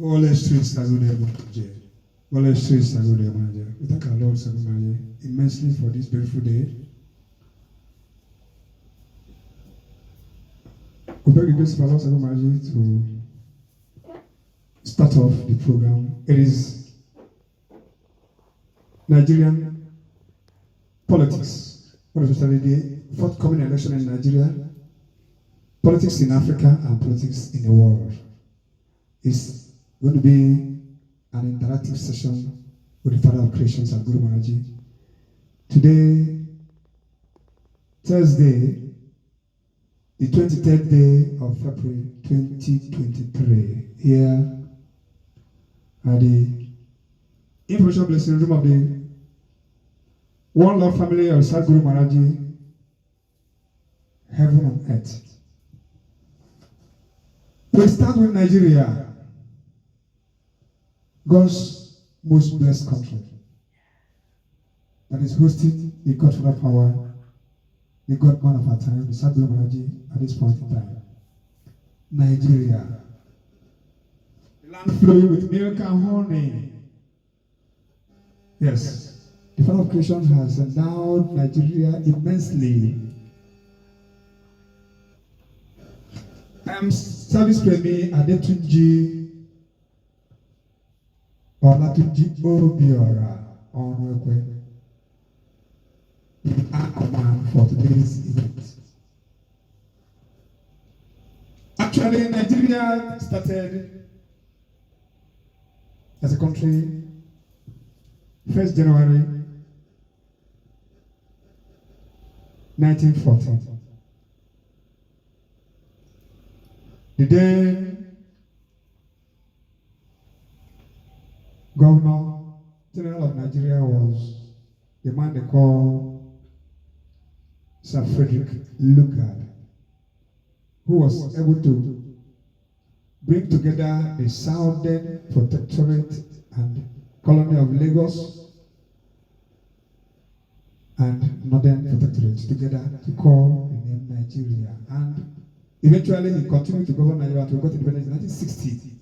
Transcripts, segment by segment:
All streets are good. All streets are good. We thank our Lord immensely for this beautiful day. We beg the grace of our Lord to start off the program. It is Nigerian politics. What is the forthcoming election in Nigeria? Politics in Africa and politics in the world. It's going to be an interactive session with the Father of Creation, SATGURU MAHARAJ. Today, Thursday, the 23rd day of February 2023, here at the Information Blessing Room of the One Love Family of SATGURU MAHARAJ, Heaven on Earth. We start with Nigeria, God's most blessed country, that is hosting the Godfather power, the God man of our time, the SATGURU MAHARAJ at this point in time. Nigeria, the land flowing with milk and honey. Yes, the Father of Creation has endowed Nigeria immensely. I am Service Premier Adetunji Olatunji Obiora Onwekwe. Our command for today's event. Actually, Nigeria started as a country 1st January 1940. The day Governor General of Nigeria was the man they call Sir Frederick Lugard, who was able to bring together the Southern Protectorate and Colony of Lagos and Northern Protectorate together to call the name Nigeria. And eventually, he continued to govern Nigeria until we got independence in 1960,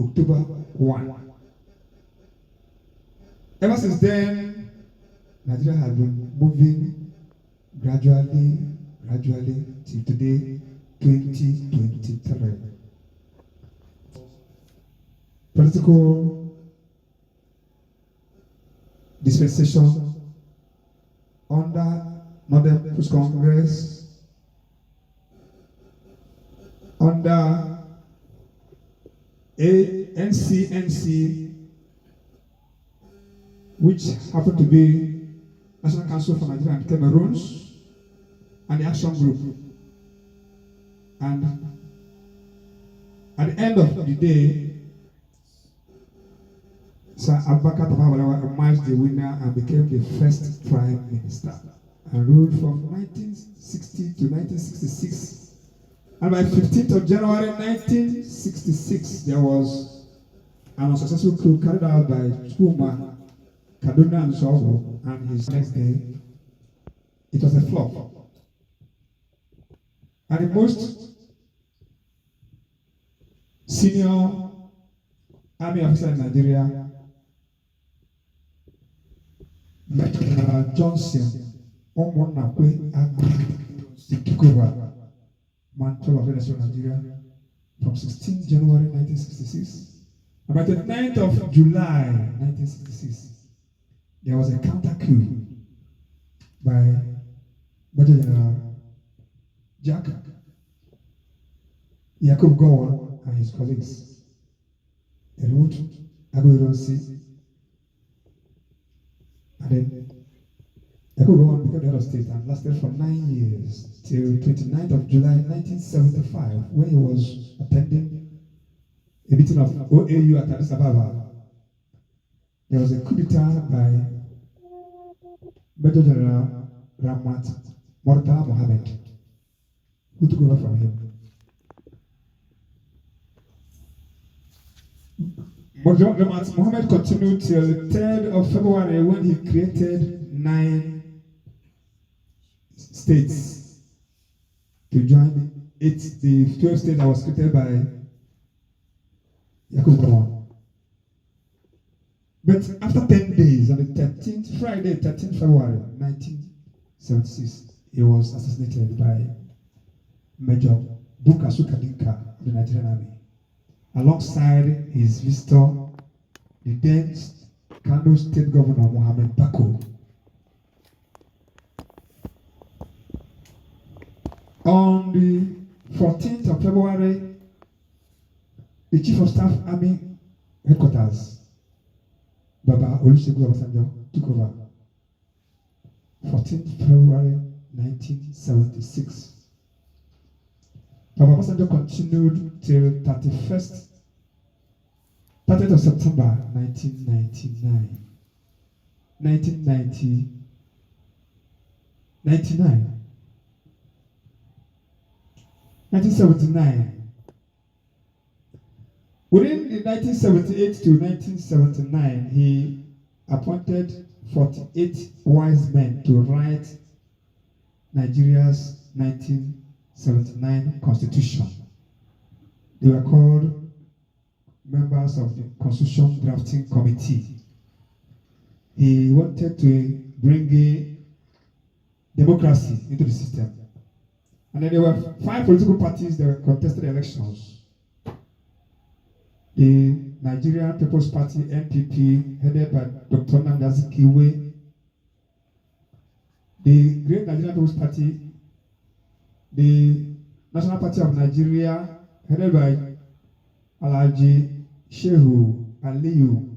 October 1. Ever since then, Nigeria has been moving gradually till today, 2023. Political dispensation under Northern People's Congress, under NCNC, which happened to be National Council for Nigeria and Cameroons, and the Action Group. And at the end of the day, Sir Abubakar Tafawa Balewa emerged the winner and became the first Prime Minister and ruled from 1960 to 1966. And by 15th of January 1966, there was an unsuccessful coup carried out by Chuma Kaduna and Sogo, and his next day, it was a flop. And the most senior army officer in Nigeria, Major Johnson, Omonakwe Agui, took over mantle of leadership in Nigeria from 16 January 1966. And by the 9th of July 1966, there was a counter coup by Major General Jack Yakub Gowon and his colleagues. They wrote Agoironsi, and then Yakub Gowon became the head of state and lasted for 9 years till 29th of July 1975, when he was attending a meeting of OAU at Addis Ababa. There was a coup d'etat by Major General Ramat Murtala Mohammed, who took over from him. Ramat Mohammed continued till 3rd of February, when he created 9 states to join the 12 states that was created by Yakubu. But after 10 days, on the 13th, Friday, 13th February 1976, he was assassinated by Major Bukasu Kadinka of the Nigerian Army, alongside his visitor, the then Kano State Governor Mohammed Bako. On the 14th of February, the Chief of Staff Army Headquarters, Baba Olusegun Obasanjo, took over. 14th February 1976. Baba Obasanjo continued till 30th of September 1999. 1979. Within the 1978 to 1979, he appointed 48 wise men to write Nigeria's 1979 constitution. They were called members of the Constitution Drafting Committee. He wanted to bring a democracy into the system. And then there were 5 political parties that contested elections. The Nigerian People's Party, NPP, headed by Dr. Nnamdi Azikiwe. The Great Nigerian People's Party, the National Party of Nigeria, headed by Alhaji Shehu Aliyu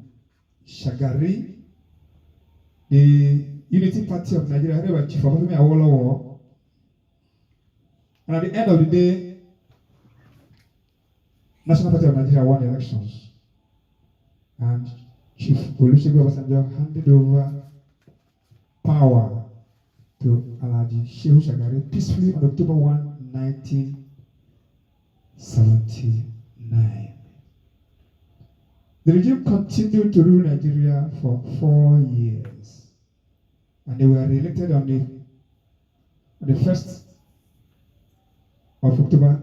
Shagari. The Unity Party of Nigeria, headed by Chief Obafemi Awolowo. And at the end of the day, National Party of Nigeria won the elections. And Chief Olusegun Obasanjo handed over power to Alhaji Shehu Shagari peacefully on October 1, 1979. The regime continued to rule Nigeria for 4 years. And they were re-elected on the 1st of October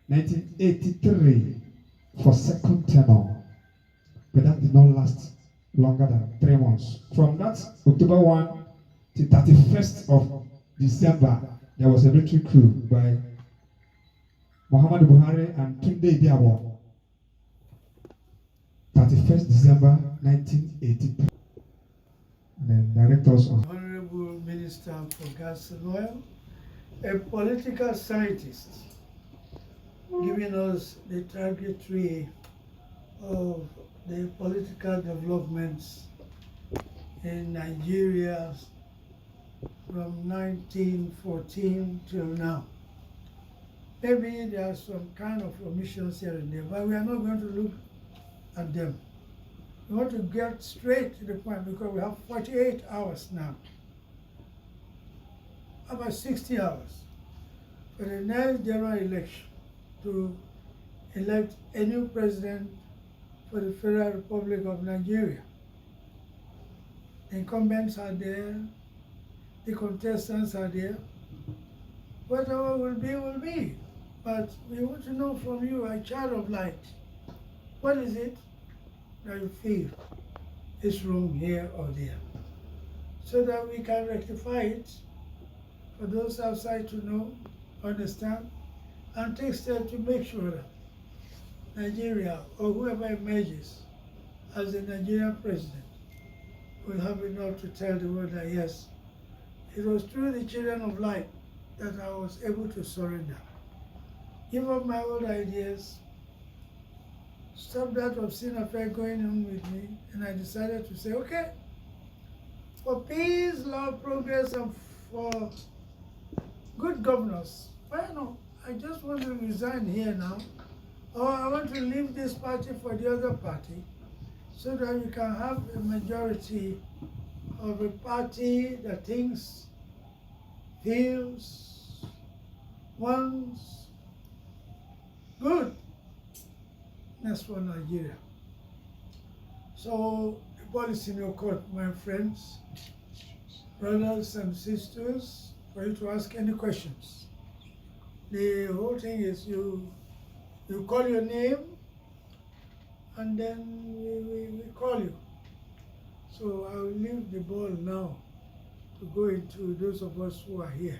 1983 for second tenure, but that did not last longer than 3 months. From that October 1 to 31st of December, there was a military coup by Muhammadu Buhari and Tunde Idiabo. 31st December 1983. And then directors on. Honorable Minister for Gas and Oil, a political scientist, giving us the trajectory of the political developments in Nigeria from 1914 till now. Maybe there are some kind of omissions here and there, but we are not going to look at them. We want to get straight to the point because we have 48 hours now, about 60 hours for the next general election to elect a new president for the Federal Republic of Nigeria. The incumbents are there, the contestants are there. Whatever will be, will be. But we want to know from you, a child of light, what is it that you feel is wrong here or there, so that we can rectify it for those outside to know, understand, and take steps to make sure that Nigeria or whoever emerges as the Nigerian president will have enough to tell the world that yes, it was through the children of light that I was able to surrender. Give up my old ideas, stop that obscene affair going on with me, and I decided to say, okay, for peace, love, progress, and for good governance, why not? I just want to resign here now, or I want to leave this party for the other party, so that we can have a majority of a party that thinks, feels, wants good. That's for Nigeria. So the ball is in your court, my friends, brothers and sisters, for you to ask any questions. The whole thing is you call your name, and then we call you. So I'll leave the ball now to go into those of us who are here.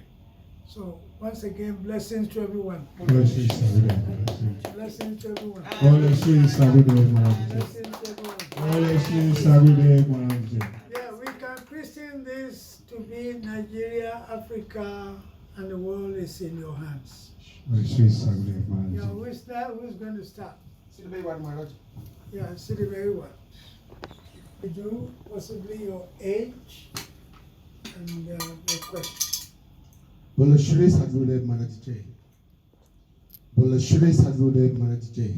So once again, blessings to everyone. Blessings, Sarude. Blessings to everyone. Blessings, Sarude, Maharaj. Blessings to everyone. Blessings, Sarude, Maharaj. Yeah, we can christen this to be Nigeria, Africa, and the world is in your hands. Blessings, Sarude, Yeah, Maharaj. who's going to start? See the very one, Maharaj. Yeah, see the very well. You possibly your age and your question. Bola Shri SATGURU Maharaj Jai. Bola Shri SATGURU Maharaj Jai.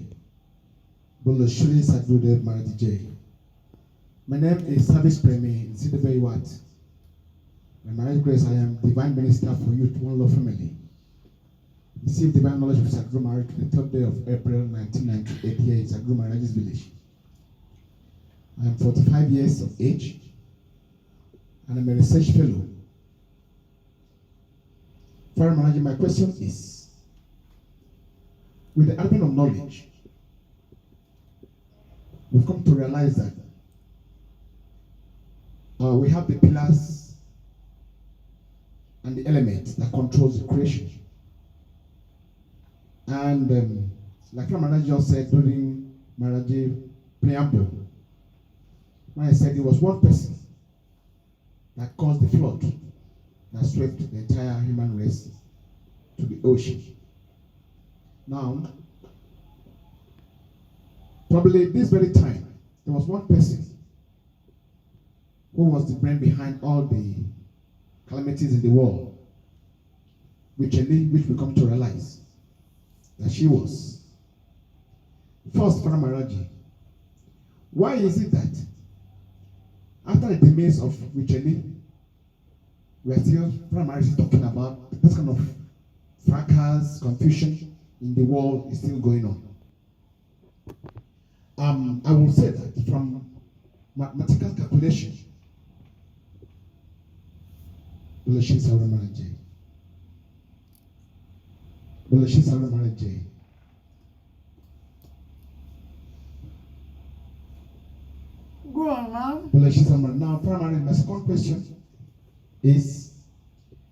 Bola Shri SATGURU Maharaj Jai. My name is Service Premi Sidibay Wat. By Maharaj Grace, I am Divine Minister for Youth One Love Family. Received divine knowledge of SATGURU Maharaj the 3rd day of April 1998 here in SATGURU Maharaj's village. I am 45 years of age and I'm a research fellow. Father Maharaj, my question is, with the advent of knowledge, we've come to realize that we have the pillars and the elements that controls the creation. And like Father Maharaj just said during Maharaj preamble, when I said it was one person that caused the flood that swept the entire human race to the ocean. Now, probably this very time, there was one person who was the brain behind all the calamities in the world, which we come to realize that she was. First, Father Maharaj, why is it that after the demise of Wicheli, we are still primarily talking about this kind of fracas, confusion in the world is still going on? I will say that from mathematical calculation, Bulashis Maharaj. Go on, man. Now, primarily, my second question is,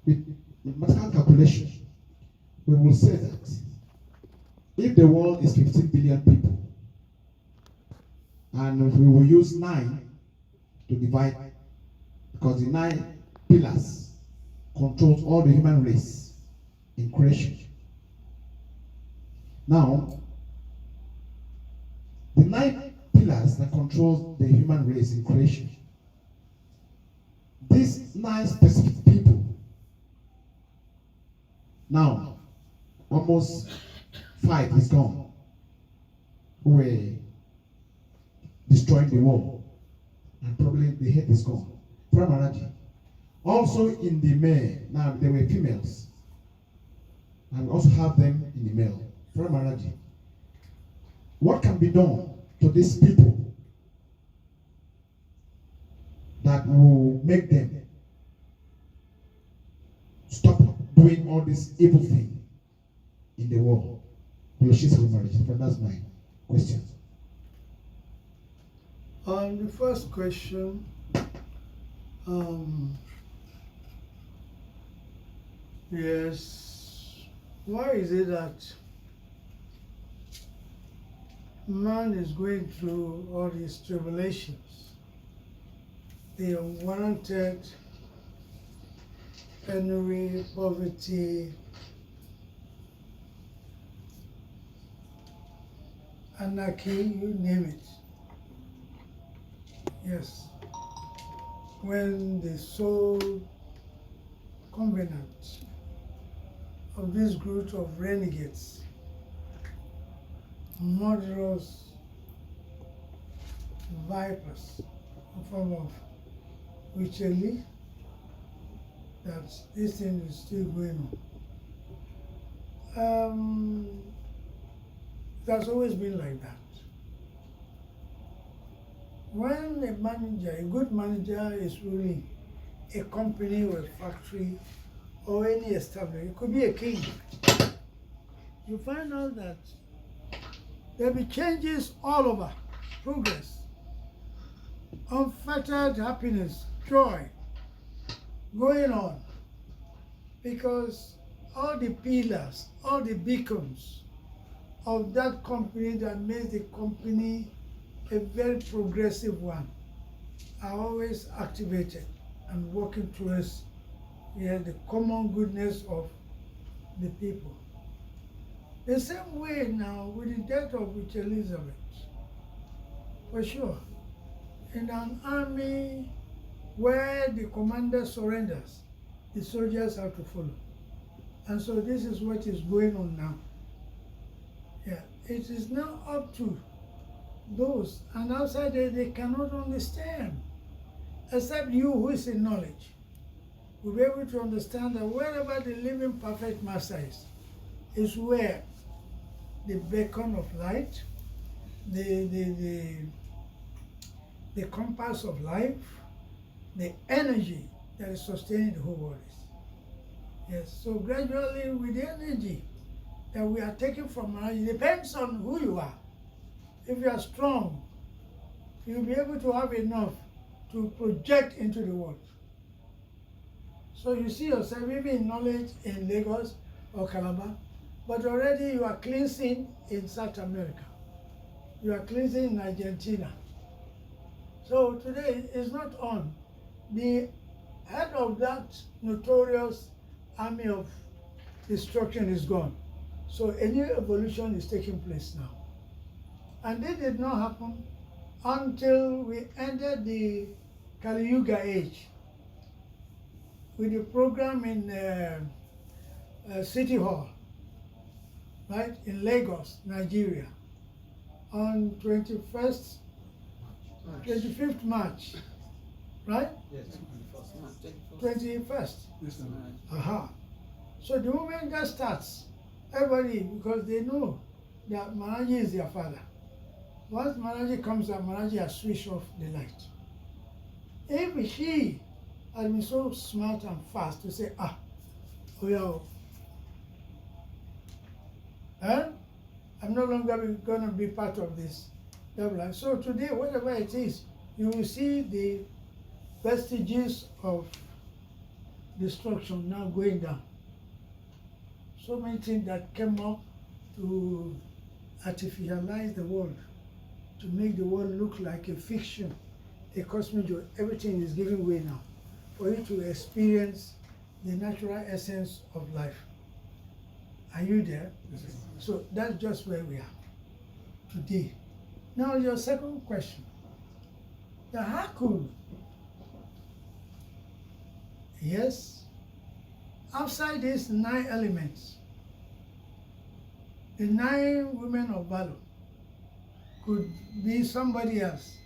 with mathematical calculation, we will say that if the world is 15 billion people, and we will use 9 to divide, because the 9 pillars controls all the human race in creation. Now, the 9 pillars that control the human race in creation, these 9 specific people, now almost 5 is gone, who were destroying the world, and probably the head is gone. Primarily, also in the male, now there were females, and we also have them in the male. Primarily, what can be done to these people that will make them stop doing all this evil thing in the world? That's my question. On the first question, yes, why is it that man is going through all these tribulations, the unwarranted penury, poverty, anarchy, you name it? Yes. When the sole covenant of this group of renegades, murderous vipers, in form of Wicheli, that this thing is still going on. That's always been like that. When a manager, a good manager, is ruling a company or a factory or any establishment, it could be a king, you find out that there'll be changes all over. progress, unfettered happiness, joy going on, because all the pillars, all the beacons of that company that makes the company a very progressive one are always activated and working towards the common goodness of the people. The same way now with the death of Queen Elizabeth, for sure. In an army where the commander surrenders, the soldiers have to follow. And so this is what is going on now. Yeah, it is now up to those, and outside they cannot understand, except you who is in knowledge will be able to understand that wherever the living perfect master is where the beacon of light, the compass of life, the energy that is sustaining the whole world is. Yes, so gradually with the energy that we are taking from Maharaj, it depends on who you are. If you are strong, you'll be able to have enough to project into the world. So you see yourself maybe in knowledge in Lagos or Calabar, but already you are cleansing in South America. You are cleansing in Argentina. So today is not on. The head of that notorious army of destruction is gone. So a new evolution is taking place now. And this did not happen until we ended the Kali Yuga age with the program in City Hall, right, in Lagos, Nigeria, on 25th March, right? Yes, 21st. Yes, sir. Aha. So the moment that starts, everybody, because they know that Maharaj is their father. Once Maharaj comes out, Maharaj has switched off the light. If he had been so smart and fast to say, I'm no longer going to be part of this. So today, whatever it is, you will see the vestiges of destruction now going down. So many things that came up to artificialize the world, to make the world look like a fiction, a cosmic joy. Everything is giving way now for you to experience the natural essence of life. Are you there? Yes, sir. So that's just where we are today. Now your second question. The Haku. Yes. Outside these 9 elements, the 9 women of valor could be somebody else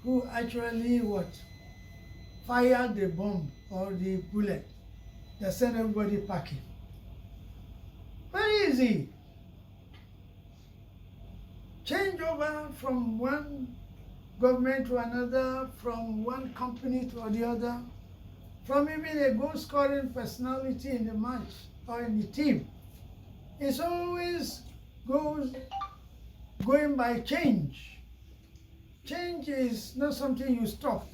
who actually fired the bomb or the bullet that sent everybody packing. Very easy. Change over from one government to another, from one company to the other, from even a goal-scoring personality in the match or in the team. It's always going by change. Change is not something you stop.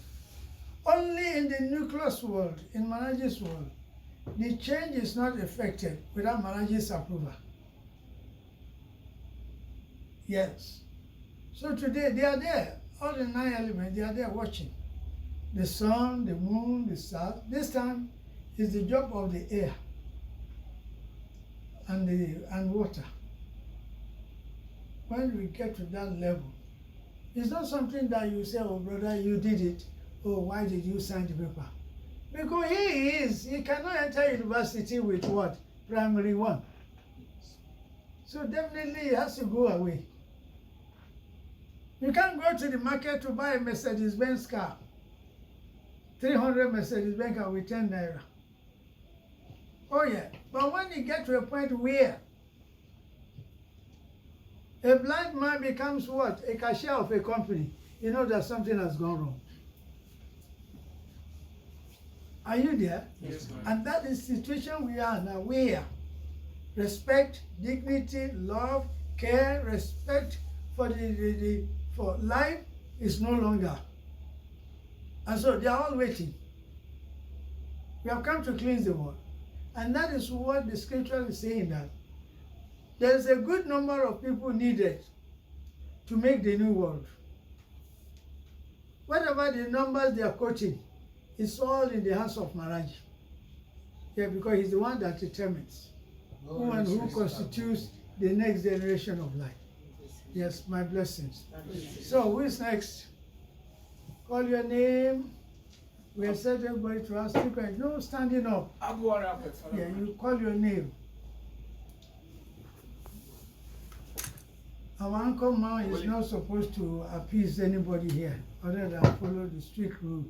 Only in the nucleus world, in Maharaj's world, the change is not effected without Maharaj's approval. Yes. So today they are there. All the 9 elements, they are there watching. The sun, the moon, the stars. This time is the job of the air and water. When we get to that level, it's not something that you say, oh brother, you did it. Oh, why did you sign the paper? Because he cannot enter university with what? Primary 1. So definitely he has to go away. You can't go to the market to buy a Mercedes-Benz car. 300 Mercedes-Benz car with 10 naira. Oh yeah, but when you get to a point where a blind man becomes what? A cashier of a company, you know that something has gone wrong. Are you there? Yes, sir. And that is the situation we are now, where respect, dignity, love, care, respect for the for life is no longer. And so they are all waiting. We have come to cleanse the world. And that is what the scripture is saying, that there is a good number of people needed to make the new world. Whatever the numbers they are quoting, it's all in the hands of Maharaj. Yeah, because he's the one that determines who and who constitutes the next generation of life. Yes, my blessings. So, who is next? Call your name. We have said everybody to ask you guys. No standing up. Yeah, you call your name. Our uncle man is not supposed to appease anybody here other than follow the strict rule.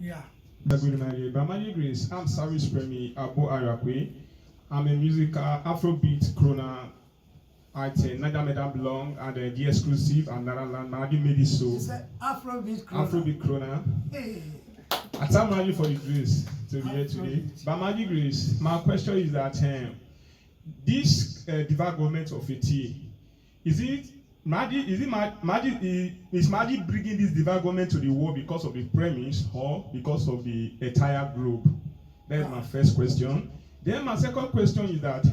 Yeah. By my grace, I'm Service Premi Abo Arakwe. I'm a musical Afrobeat crooner at Nada Belong and the exclusive and Nadi made it so. It's an Afrobeat crooner. Afrobeat crooner. Hey. I thank Maggie for the grace to be here today. By Maggie grace, my question is that this development of a tea, is Maggie bringing this development to the world because of the premise or because of the entire globe? That's my first question. Then my second question is that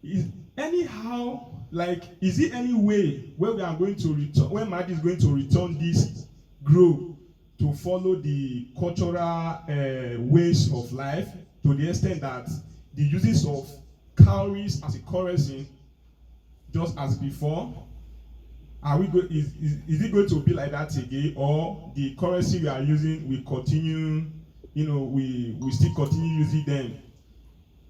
is it any way where we are going to return, when Maggie is going to return this globe to follow the cultural ways of life to the extent that the uses of cowries as a currency just as before? Is it going to be like that again, or the currency we are using will continue, we still continue using them?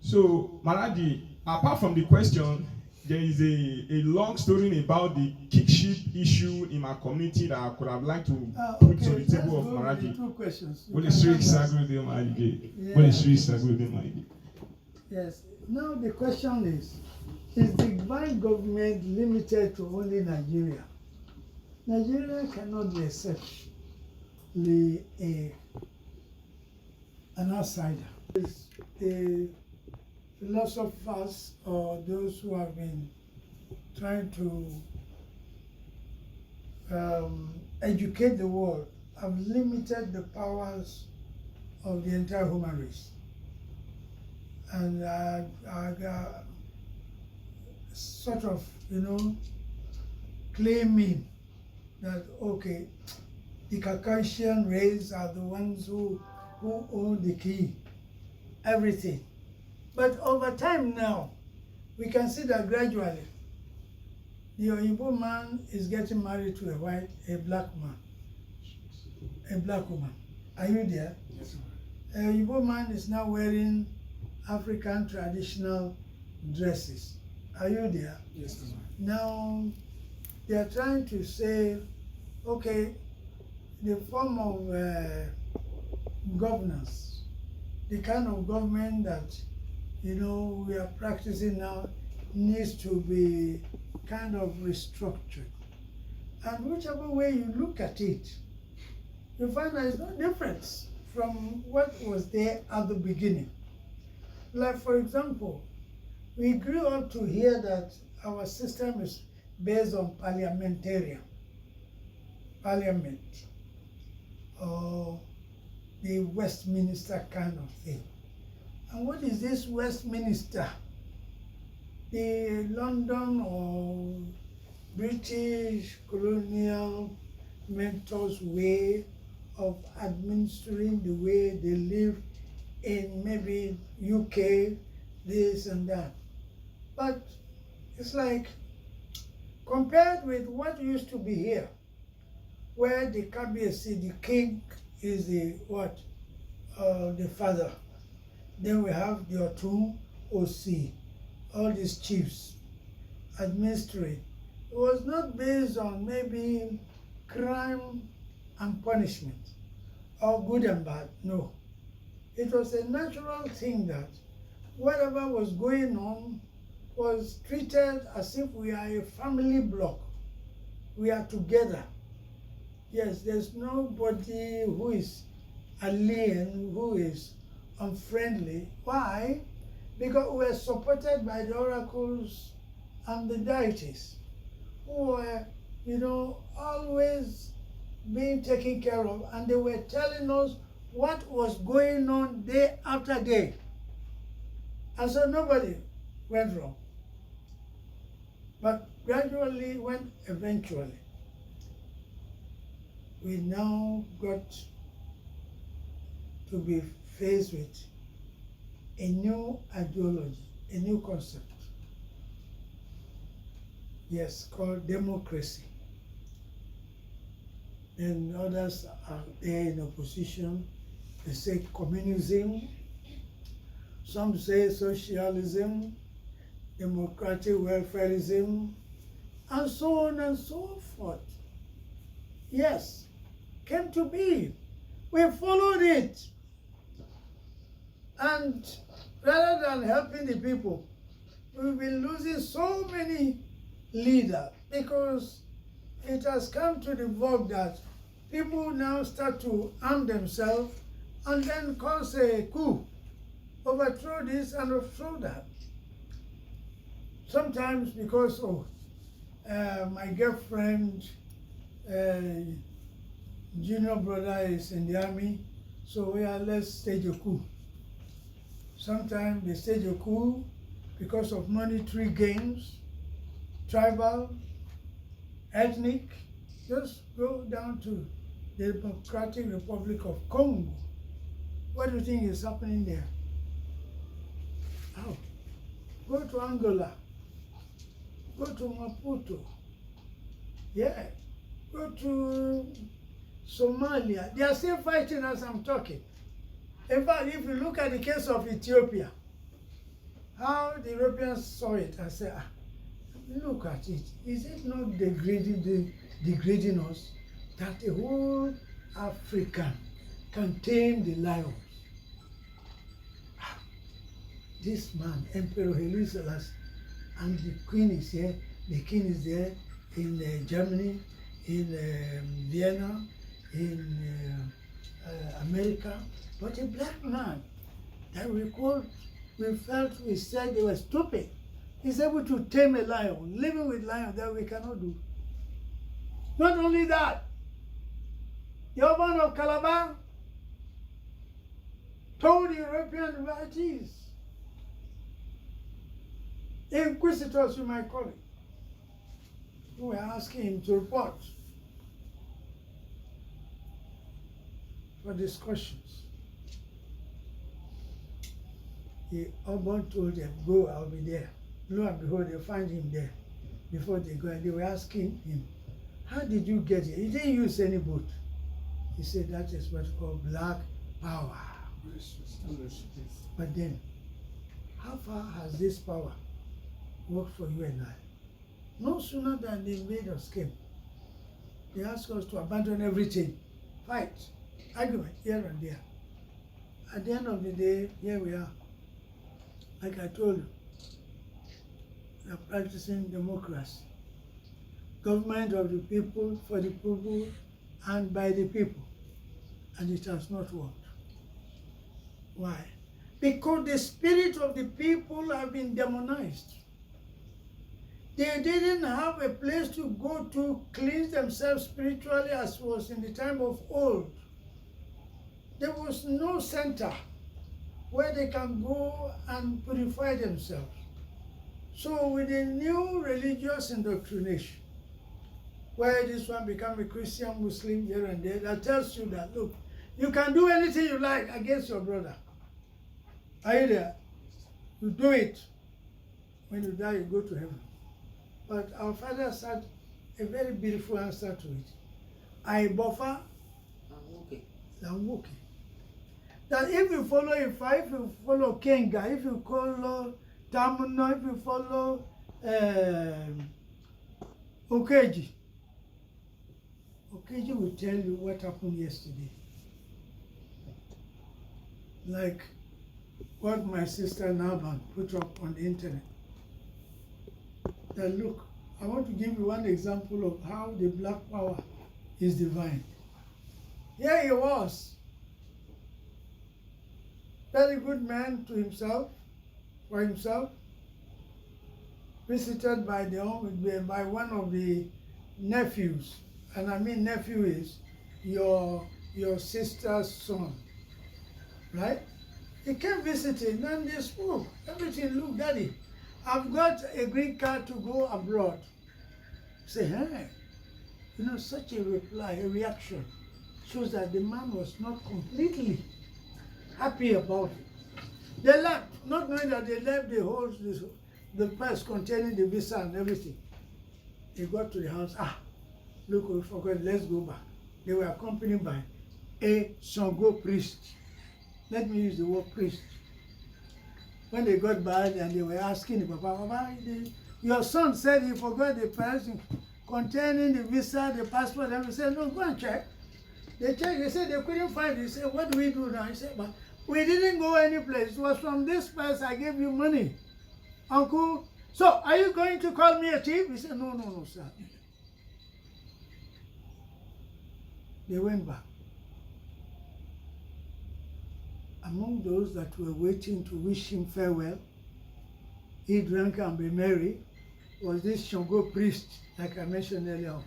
So, Maharaji, apart from the question, there is a long story about the kickship issue in my community that I could have liked to put to the table of Maharaji. Two questions. Yes. Now the question is the divine government limited to only Nigeria? Nigeria cannot be essentially an outsider. The philosophers or those who have been trying to educate the world have limited the powers of the entire human race. And sort of, claiming that, okay, the Caucasian race are the ones who own the key, everything. But over time now, we can see that gradually, the Oyibo man is getting married to a black man, a black woman. Are you there? Yes, sir. A Oyibo man is now wearing African traditional dresses. Are you there? Yes, sir. Now, they are trying to say, okay, the form of governance, the kind of government that we are practicing now needs to be kind of restructured. And whichever way you look at it, you find there is no difference from what was there at the beginning. Like, for example, we grew up to hear that our system is based on parliament, or the Westminster kind of thing. And what is this Westminster? The London or British colonial mentors' way of administering the way they live in maybe UK, this and that. But it's like, compared with what used to be here, where the Kabiyesi, the king, is the father. Then we have the Otun, OC, all these chiefs, administrate. It was not based on maybe crime and punishment, or good and bad, no. It was a natural thing that whatever was going on was treated as if we are a family block. We are together. Yes, there's nobody who is alien, who is unfriendly. Why? Because we are supported by the oracles and the deities who were always being taken care of, and they were telling us what was going on day after day. And so nobody went wrong. But gradually, eventually, we now got to be faced with a new ideology, a new concept. Yes, called democracy. And others are there in opposition. They say communism, some say socialism, democratic welfareism, and so on and so forth. Yes, came to be. We followed it. And rather than helping the people, we've been losing so many leaders because it has come to the vogue that people now start to arm themselves and then cause a coup, overthrow this and overthrow that. Sometimes because my girlfriend, junior brother is in the army, so let's stage a coup. Sometimes they stage a coup because of monetary gains, tribal, ethnic. Just go down to the Democratic Republic of Congo. What do you think is happening there? Oh, go to Angola, go to Maputo, yeah, go to Somalia. They are still fighting as I'm talking. In fact, if you look at the case of Ethiopia, how the Europeans saw it, I said, look at it. Is it not degrading us that the whole African can tame the lions? This man, Emperor Haile Selassie, and the queen is here, the king is there in Germany, in Vienna, in America, but a black man that we said they were stupid, is able to tame a lion, living with lions that we cannot do. Not only that, the Urban of Calabar told the European authorities, inquisitors you might call it, who were asking him to report for discussions. The Urban told them, go, I'll be there. Lo and behold, they find him there before they go, and they were asking him, how did you get here? He didn't use any boat. He said that is what's called black power. But then, how far has this power worked for you and I? No sooner than the invaders came, they asked us to abandon everything, fight, argument here and there. At the end of the day, here we are. Like I told you, we are practicing democracy. Government of the people, for the people, and by the people. And it has not worked. Why? Because the spirit of the people have been demonized. They didn't have a place to go to cleanse themselves spiritually as was in the time of old. There was no center where they can go and purify themselves. So with the new religious indoctrination, where this one become a Christian, Muslim here and there, that tells you that, look, you can do anything you like against your brother. Are you there? You do it. When you die, you go to heaven. But our father said a very beautiful answer to it. I buffer Languki. That if you follow Ifa, if you follow Kenga, if you follow Tamuno, if you follow Okeji will tell you what happened yesterday. Like what my sister Naban put up on the internet. That look, I want to give you one example of how the black power is divine. Here he was, very good man to himself, for himself, visited by one of the nephews, and I mean nephew is your sister's son, right? He came visiting and they spoke. Everything, look, Daddy, I've got a green card to go abroad. Say, hey, you know, such a reply, a reaction, shows that the man was not completely happy about it. They left, not knowing that they left the purse containing the visa and everything. They got to the house, look, we forgot, let's go back. They were accompanied by a Sango priest. Let me use the word priest. When they got back and they were asking the Papa, your son said he forgot the purse containing the visa, the passport, and we said, no, go and check. They checked, they said they couldn't find it. He said, what do we do now? He said, but we didn't go any place. It was from this purse I gave you money. Uncle, so are you going to call me a thief? He said, no, sir. They went back. Among those that were waiting to wish him farewell, eat, drink, and be merry, was this Shango priest, like I mentioned earlier on.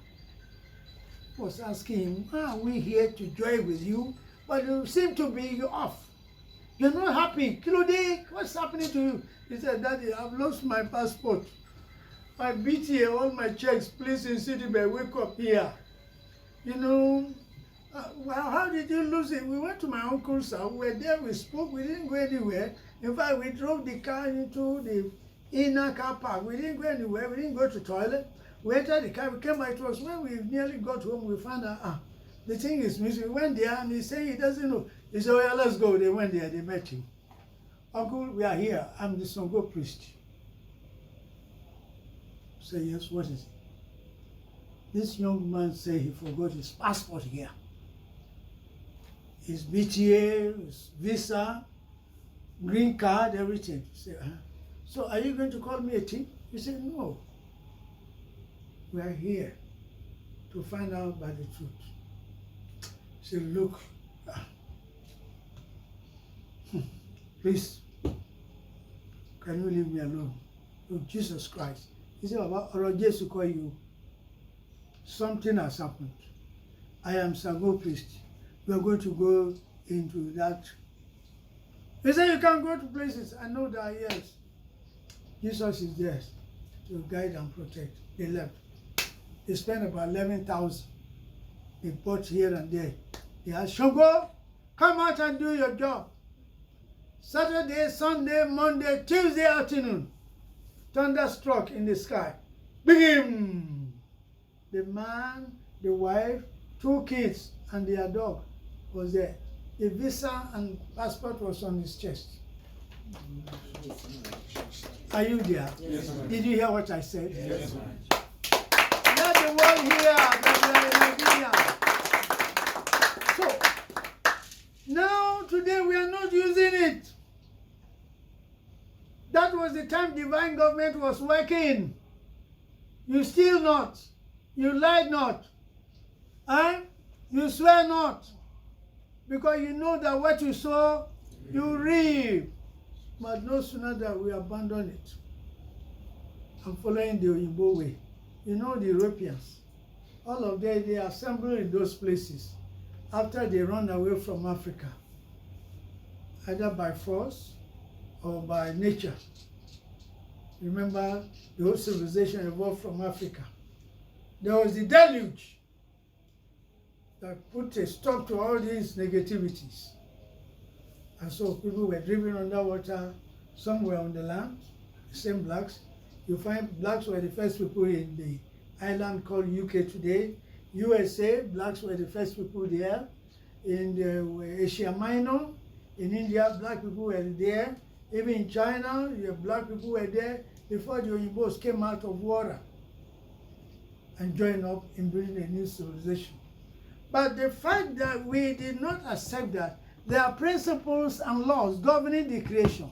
Was asking him, are we here to join with you? But you seem to be off. You're not happy. Kilode, what's happening to you? He said, Daddy, I've lost my passport. My BTA, all my checks, please in Citibank, wake up here. You know, well, how did you lose it? We went to my uncle's house. We were there, we spoke, we didn't go anywhere. In fact, we drove the car into the inner car park. We didn't go anywhere, we didn't go to the toilet. We entered the car, we came back. It was when we nearly got home, we found out, the thing is missing. We went there and he's saying he doesn't know. He said, oh yeah, let's go. They went there, they met him. Uncle, we are here. I'm the Sango priest. Say, yes, what is it? This young man said he forgot his passport here. His BTA, his visa, green card, everything. He said, so are you going to call me a thief? He said, no. We are here to find out about the truth. He said, look, please, can you leave me alone? Look, Jesus Christ. He said, Baba, Jesus to call you. Something has happened. I am Sango priest. We are going to go into that. He said, you can go to places. I know that, yes. Jesus is there to guide and protect. They left. They spent about 11,000. They bought here and there. They asked, Shango, come out and do your job. Saturday, Sunday, Monday, Tuesday afternoon. Thunder struck in the sky. Bing! The man, the wife, 2 kids, and their dog was there. The visa and passport was on his chest. Are you there? Yes, ma'am. Did you hear what I said? Yes, ma'am. Let the world hear that we are in Nigeria. So, now today we are not using it. That was the time divine government was working. You steal not. You lie not. And you swear not. Because you know that what you sow, you reap. But no sooner that we abandon it. I'm following the Oyinbo way. You know the Europeans. All of them, they assemble in those places after they run away from Africa. Either by force or by nature. Remember, the whole civilization evolved from Africa. There was the deluge that put a stop to all these negativities. And so people were driven underwater, some were on the land, the same blacks. You find blacks were the first people in the island called UK today. USA, blacks were the first people there. In the Asia Minor, in India, black people were there. Even in China, black people were there before the Oyinbos came out of water and joined up in building a new civilization. But the fact that we did not accept that there are principles and laws governing the creation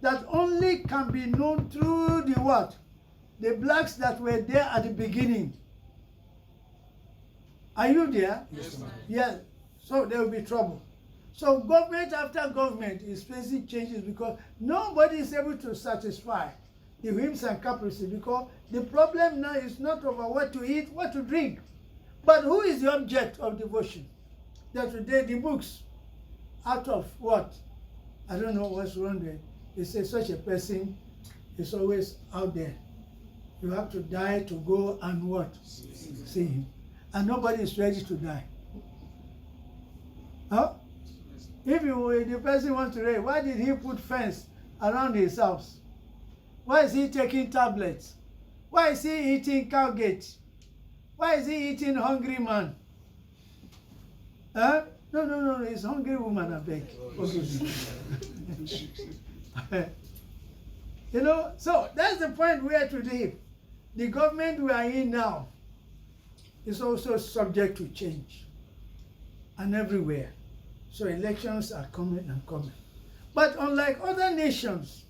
that only can be known through the what? The blacks that were there at the beginning. Are you there? Yes, ma'am. Yes. So there will be trouble. So government after government is facing changes because nobody is able to satisfy the whims and caprices, because the problem now is not over what to eat, what to drink, but who is the object of devotion. That today the books, out of what? I don't know what's wrong with it. They say such a person is always out there. You have to die to go and what? See him. And nobody is ready to die. Huh? If the person wants to die, why did he put fence around his house? Why is he taking tablets? Why is he eating cowgate? Why is he eating hungry man? Huh? No, it's hungry woman, I beg. You know, so that's the point we are today. The government we are in now is also subject to change, and everywhere. So elections are coming and coming. But unlike other nations,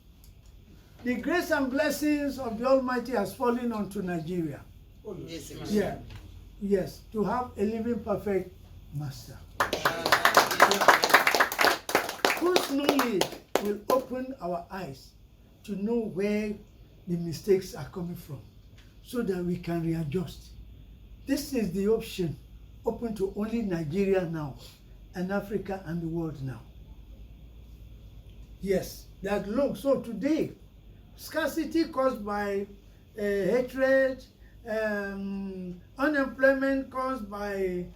the grace and blessings of the Almighty has fallen onto Nigeria. Yeah. Yes, to have a living perfect master. Whose knowledge will open our eyes to know where the mistakes are coming from, so that we can readjust. This is the option open to only Nigeria now, and Africa and the world now. Yes, that look. So today, scarcity caused by hatred, unemployment caused by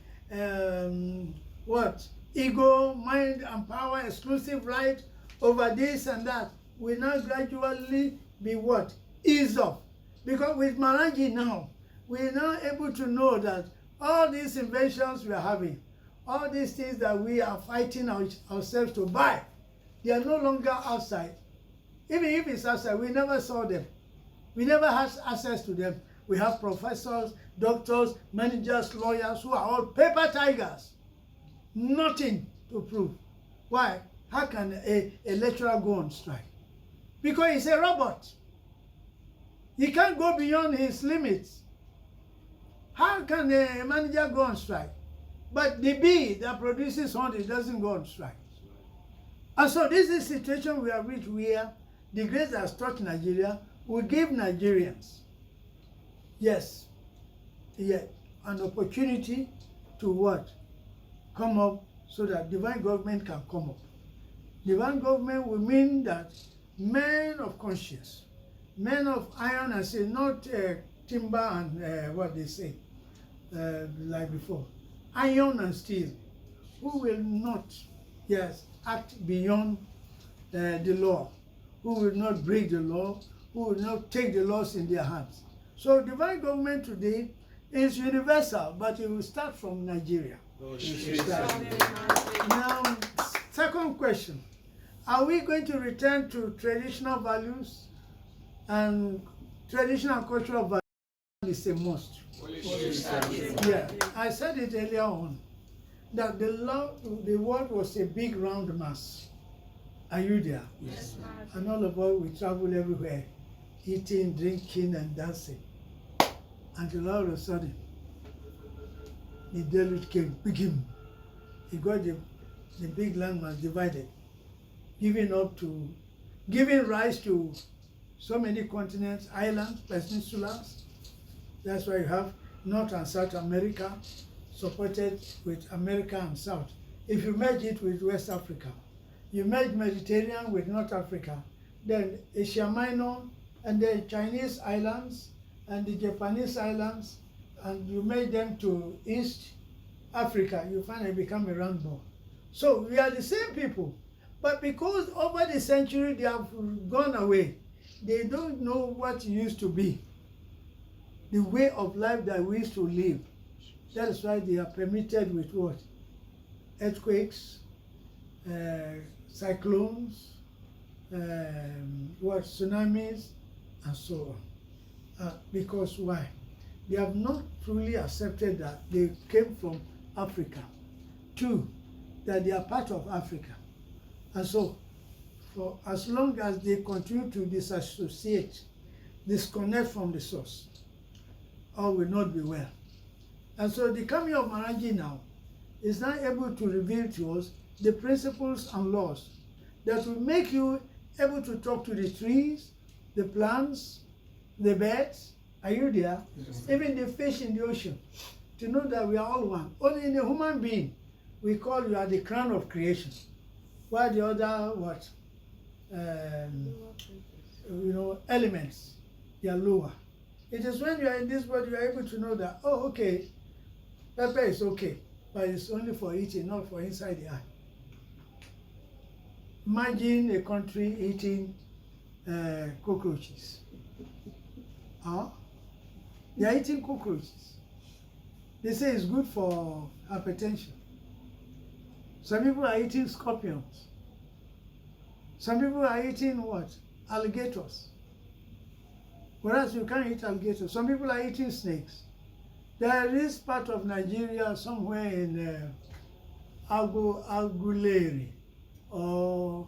what? Ego, mind and power, exclusive right over this and that, will now gradually be what? Eased off. Because with Maharaji now, we are now able to know that all these inventions we are having, all these things that we are fighting ourselves to buy, they are no longer outside. Even if it's outside, we never saw them. We never had access to them. We have professors, doctors, managers, lawyers who are all paper tigers. Nothing to prove. Why? How can a lecturer go on strike? Because he's a robot. He can't go beyond his limits. How can a manager go on strike? But the bee that produces honey doesn't go on strike. And so this is the situation we have reached, where the grace that has taught Nigeria will give Nigerians, yes, an opportunity to what? Come up, so that divine government can come up. Divine government will mean that men of conscience, men of iron and steel, not timber and what they say, like before, iron and steel, who will not, yes, act beyond the law, who will not break the law, who will not take the laws in their hands. So divine government today is universal, but it will start from Nigeria. Now, second question. Are we going to return to traditional values? And traditional and cultural values is a must. Yeah, I said it earlier on, that the world was a big round mass. Are you there? Yes. And all of us, we travel everywhere, eating, drinking, and dancing. Until all of a sudden, the deluge came, begin. It got the big land was divided, giving rise to so many continents, islands, peninsulas. That's why you have North and South America, supported with America and South. If you merge it with West Africa, you merge Mediterranean with North Africa, then Asia Minor, and the Chinese islands, and the Japanese islands, and you merge them to East Africa, you find it become a round ball. So we are the same people, but because over the century they have gone away, they don't know what it used to be, the way of life that we used to live. That is why they are permitted with what? Earthquakes, cyclones, tsunamis, and so on. Because why? They have not truly accepted that they came from Africa. Two, that they are part of Africa. And so, for as long as they continue to disassociate, disconnect from the source, all will not be well. And so the coming of Maharaji now is now able to reveal to us the principles and laws that will make you able to talk to the trees, the plants, the birds. Are you there? Even the fish in the ocean. To know that we are all one. Only in a human being, we call you are the crown of creation. While the other, what? Elements, they are lower. It is when you are in this world you are able to know that, oh, okay, pepper is okay, but it's only for eating, not for inside the eye. Imagine a country eating cockroaches. They are eating cockroaches. They say it's good for hypertension. Some people are eating scorpions. Some people are eating what? Alligators. Whereas you can't eat alligators. Some people are eating snakes. There is part of Nigeria somewhere in Aguleri or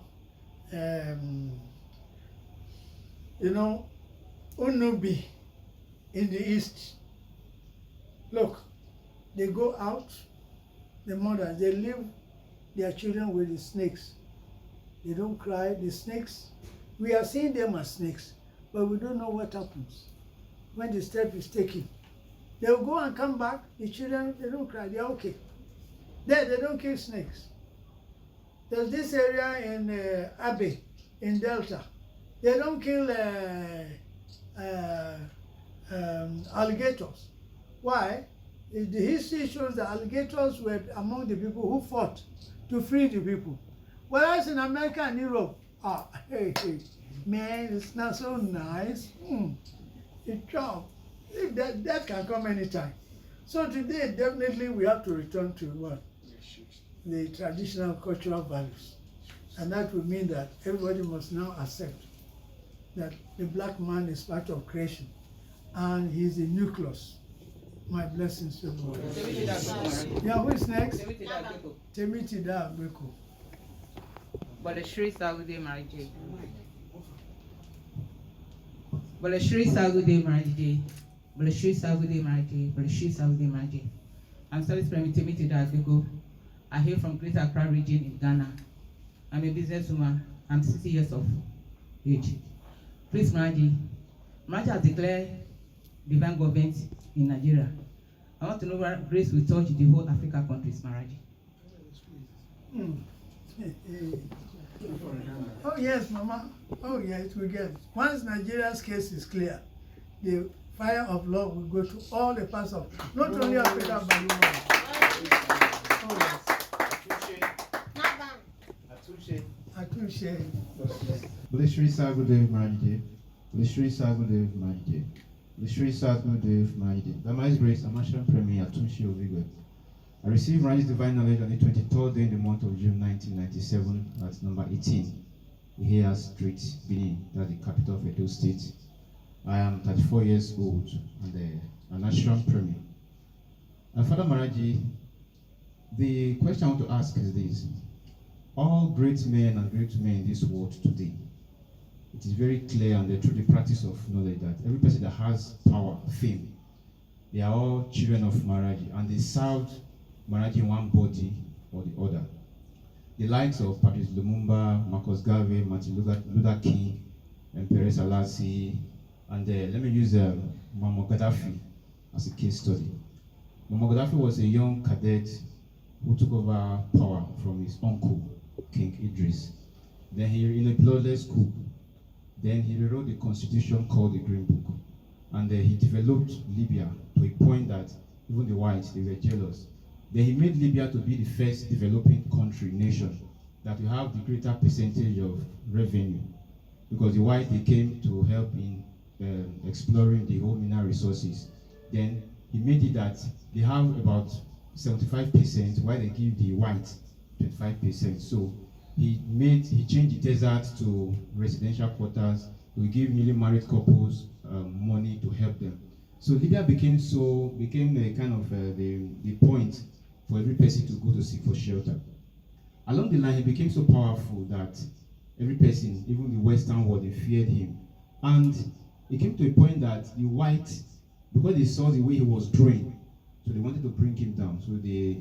Unubi in the east. Look, they go out, the mothers, they leave their children with the snakes. They don't cry. The snakes, we are seeing them as snakes, but we don't know what happens when the step is taken. They will go and come back. The children, they don't cry. They are okay. There, they don't kill snakes. There's this area in Abe, in Delta. They don't kill alligators. Why? The history shows that alligators were among the people who fought to free the people. Whereas in America and Europe, man, it's not so nice. It's tough. That can come anytime. So today, definitely we have to return to what? The traditional cultural values. And that would mean that everybody must now accept that the black man is part of creation and he's the nucleus. My blessings to the world. Yeah, who is next? Temitida Agbeko. Balashri Sagude Marije. Balashri Sagude Marije. Balashri Sagude Marije. Balashri Sagude Marije. I'm Service Premier Temitida Agbeko. I hail from Greater Accra region in Ghana. I'm a businesswoman. I'm 60 years of age. Please, Marije. Marije has declared divine government in Nigeria. I want to know where grace will touch the whole African countries, Marije. Oh yes, Mama. Oh yes, we get it. Once Nigeria's case is clear, the fire of love will go to all the parts of, not only Africa, but the world. Oh yes. Atushe. Balashri Sagude Marije. Balashri Sagude Marije. Balashri Sagude Marije. By my grace, I'm National Premier Atunshi Ovigo. I received Maraji's divine knowledge on the 23rd day in the month of June 1997 at number 18, Ihea Street, Benin, that's the capital of Edo State. I am 34 years old and a national premier. Father Maharaji, the question I want to ask is this. All great men and great women in this world today, it is very clear and through the practice of knowledge that every person that has power, fame, they are all children of Maharaji and they served Maharaji in one body or the other. The likes of Patrice Lumumba, Marcus Garvey, Martin Luther King, Emperor Selassie, and let me use Muammar Gaddafi as a case study. Muammar Gaddafi was a young cadet who took over power from his uncle, King Idris. Then he, in a bloodless coup, then he rewrote the constitution called the Green Book. And he developed Libya to a point that even the whites, they were jealous. Then he made Libya to be the first developing country, nation, that will have the greater percentage of revenue. Because the whites, they came to help in exploring the whole mineral resources. Then he made it that they have about 75%, while they give the whites 25%. So he changed the desert to residential quarters. We give newly married couples money to help them. So Libya became a kind of the point for every person to go to seek for shelter. Along the line, he became so powerful that every person, even the Western world, they feared him. And it came to a point that the whites, because they saw the way he was growing, so they wanted to bring him down. So they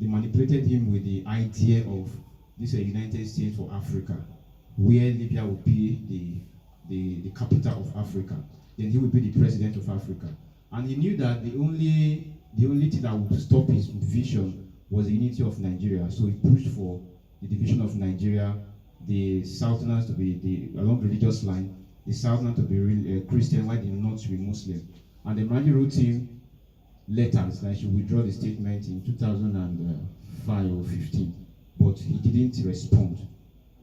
manipulated him with the idea of this United States for Africa, where Libya would be the capital of Africa. Then he would be the president of Africa. And he knew that the only thing that would stop his vision was the unity of Nigeria. So he pushed for the division of Nigeria, the Southerners to be along the religious line, the Southerners to be Christian, while the North to be Muslim. And the Maharaji wrote him letters that he should withdraw the statement in 2005 or 15, but he didn't respond.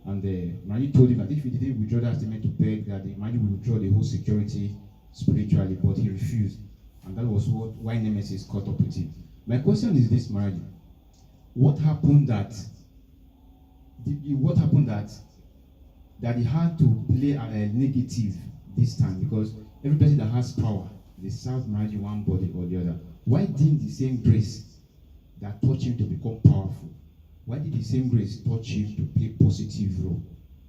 And the Maharaji told him that if he didn't withdraw that statement, to beg that the Maharaji would withdraw the whole security spiritually, but he refused. And that was why Nemesis caught up with him. My question is this, Maharaji. What happened that he had to play a negative this time? Because every person that has power, they serve Maharaji one body or the other. Why didn't the same grace that touched him to become powerful, why did the same grace touch him to play positive role?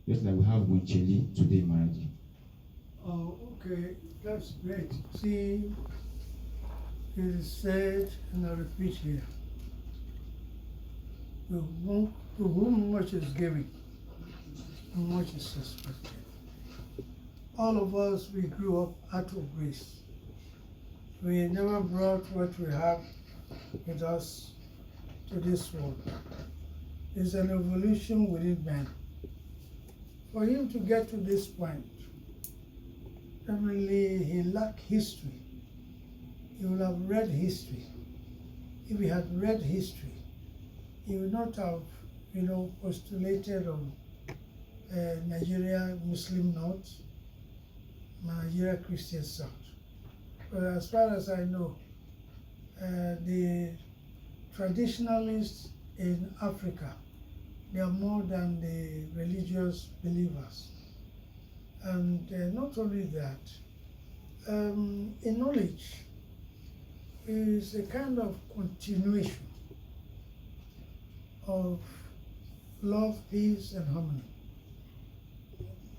Just like we have Wincheli today, Maharaji. Oh, okay, that's great. See, it is said, and I repeat here, to whom much is given, much is expected. All of us, we grew up out of grace. We never brought what we have with us to this world. It's an evolution within man. For him to get to this point, definitely he lacked history. He would have read history. If he had read history, he would not have, postulated on Nigeria Muslim North, Nigeria Christian South. But as far as I know, the traditionalists in Africa, they are more than the religious believers. And not only that, in knowledge is a kind of continuation of love, peace, and harmony,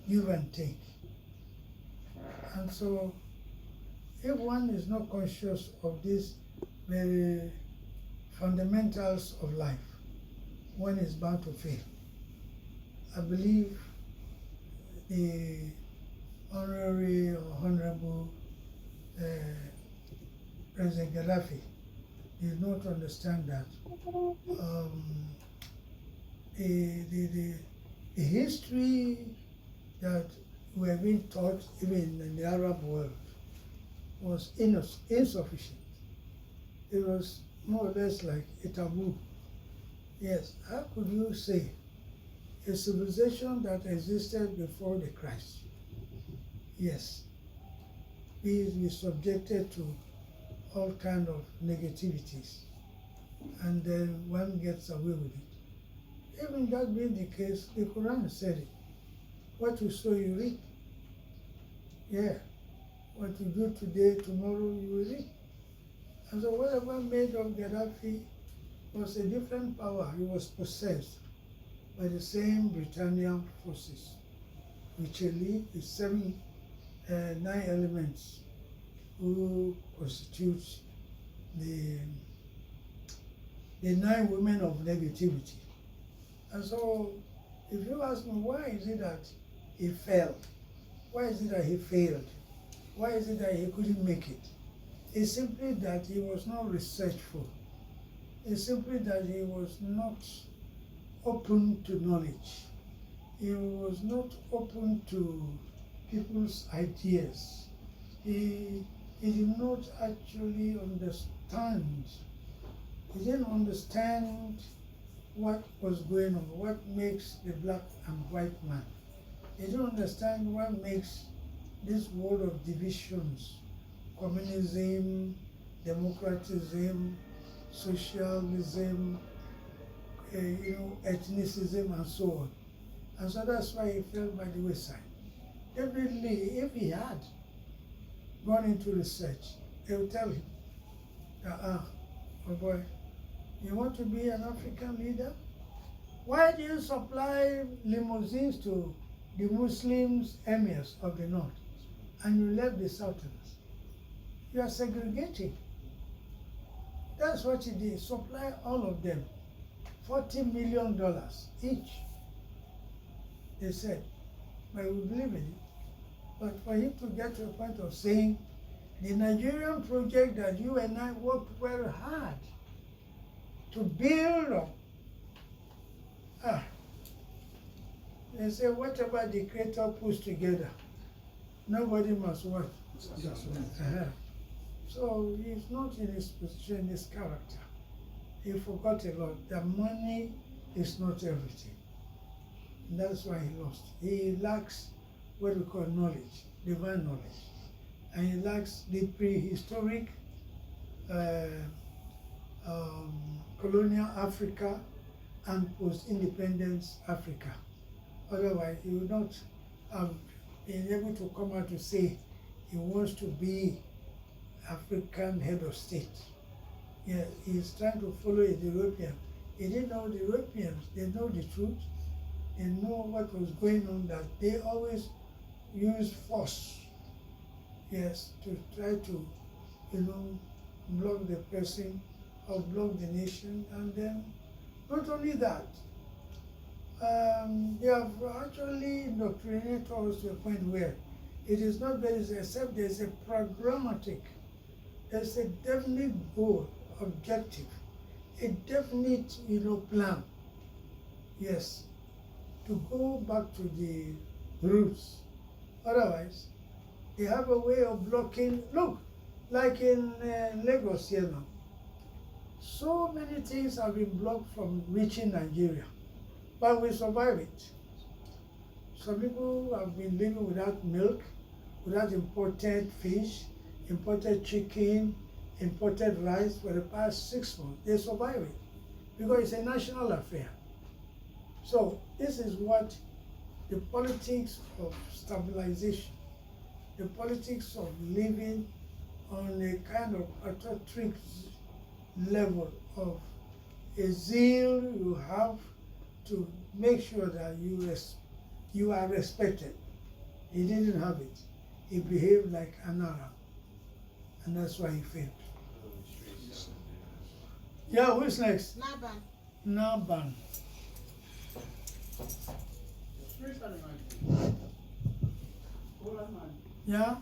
give and take. And so, if one is not conscious of these very fundamentals of life, one is bound to fail. I believe the Honorable President Gaddafi did not understand that the history that we have been taught even in the Arab world was insufficient. It was more or less like a taboo. Yes, how could you say a civilization that existed before the Christ, yes, be subjected to all kind of negativities, and then one gets away with it. Even that being the case, the Quran said it. What you sow, you reap. Yeah. What you do today, tomorrow you will reap. And so whatever made of Gaddafi was a different power. He was possessed by the same Britannian forces, which lead the 9 elements who constitute the 9 women of negativity. And so if you ask me, why is it that he fell? Why is it that he failed? Why is it that he couldn't make it? It's simply that he was not researchful. It's simply that he was not open to knowledge. He was not open to people's ideas. He did not actually understand. He didn't understand what was going on, what makes the black and white man. He didn't understand what makes this world of divisions, communism, democratism, socialism, ethnicism, and so on. And so that's why he fell by the wayside. Definitely, if he had gone into research, they would tell him, oh boy, you want to be an African leader? Why do you supply limousines to the Muslims, emirs of the north, and you left the southerners? You are segregating. That's what he did, supply all of them $40 million each. They said, but we believe in it. But for him to get to the point of saying, the Nigerian project that you and I worked very hard to build on, they say whatever the Creator puts together, nobody must what? So he's not in his position, his character. He forgot a lot. The money is not everything. And that's why he lost. He lacks what we call knowledge, divine knowledge. And he lacks the prehistoric colonial Africa and post-independence Africa. Otherwise, he would not have been able to come out to say he wants to be African head of state. Yeah, he's trying to follow the European. He didn't know the Europeans, they know the truth, they know what was going on, that they always use force, yes, to try to, block the person or block the nation. And then, not only that, they have actually indoctrinated us to a point where it is not very, except there's a pragmatic, there's a definite goal, objective, a definite, plan. Yes, to go back to the roots. Otherwise, they have a way of blocking. Look, like in Lagos here now, so many things have been blocked from reaching Nigeria, but we survive it. Some people have been living without milk, without imported fish, imported chicken, imported rice for the past 6 months. They survive it because it's a national affair. So this is what the politics of stabilization, the politics of living on a kind of patriotic level of a zeal you have to make sure that you are respected. He didn't have it. He behaved like an Arab, and that's why he failed. Yeah, who's next? Naban. Yeah?